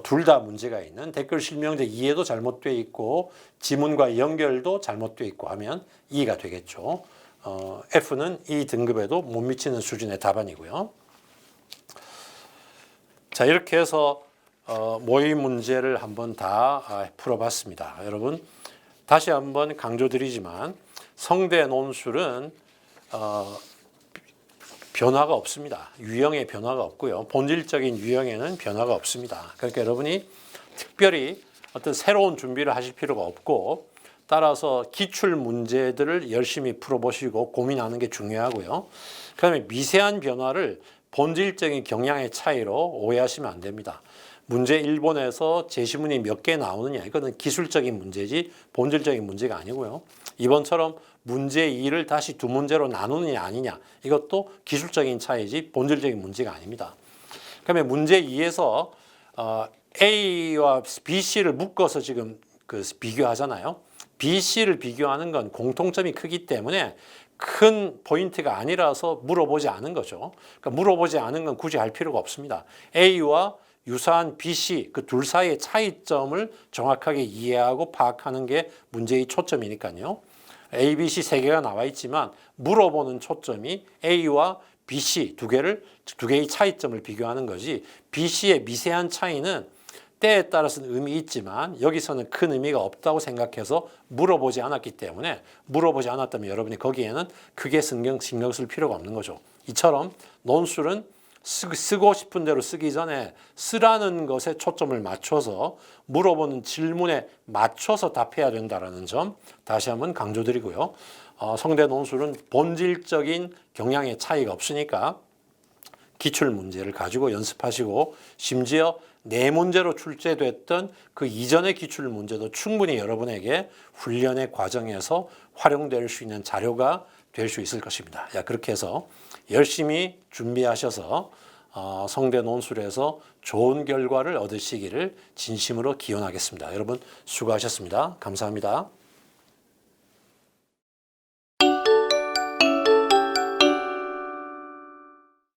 둘 다 문제가 있는 댓글 실명제 이해도 잘못되어 있고 지문과 연결도 잘못되어 있고 하면 E가 되겠죠. F는 이 등급에도 못 미치는 수준의 답안이고요. 자, 이렇게 해서 모의 문제를 한번 다 풀어봤습니다. 여러분 다시 한번 강조드리지만 성대 논술은 변화가 없습니다. 유형의 변화가 없고요. 본질적인 유형에는 변화가 없습니다. 그러니까 여러분이 특별히 어떤 새로운 준비를 하실 필요가 없고 따라서 기출 문제들을 열심히 풀어보시고 고민하는 게 중요하고요. 그다음에 미세한 변화를 본질적인 경향의 차이로 오해하시면 안 됩니다. 문제 1번에서 제시문이 몇 개 나오느냐 이거는 기술적인 문제지 본질적인 문제가 아니고요. 이번처럼 문제 2를 다시 두 문제로 나누느냐 아니냐 이것도 기술적인 차이지 본질적인 문제가 아닙니다. 그다음에 문제 2에서 A와 B, C를 묶어서 지금 비교하잖아요. B, C를 비교하는 건 공통점이 크기 때문에 큰 포인트가 아니라서 물어보지 않은 거죠. 그러니까 물어보지 않은 건 굳이 할 필요가 없습니다. A와 유사한 B, C 그 둘 사이의 차이점을 정확하게 이해하고 파악하는 게 문제의 초점이니까요. A, B, C 세 개가 나와 있지만 물어보는 초점이 A와 B, C 두 개의 차이점을 비교하는 거지 B, C의 미세한 차이는 때에 따라서는 의미 있지만 여기서는 큰 의미가 없다고 생각해서 물어보지 않았기 때문에 물어보지 않았다면 여러분이 거기에는 크게 신경 쓸 필요가 없는 거죠. 이처럼 논술은 쓰고 싶은 대로 쓰기 전에 쓰라는 것에 초점을 맞춰서 물어보는 질문에 맞춰서 답해야 된다는 점 다시 한번 강조드리고요. 성대 논술은 본질적인 경향의 차이가 없으니까 기출 문제를 가지고 연습하시고 심지어 네 문제로 출제됐던 그 이전의 기출 문제도 충분히 여러분에게 훈련의 과정에서 활용될 수 있는 자료가 될 수 있을 것입니다. 그렇게 해서 열심히 준비하셔서 성대 논술에서 좋은 결과를 얻으시기를 진심으로 기원하겠습니다. 여러분 수고하셨습니다. 감사합니다.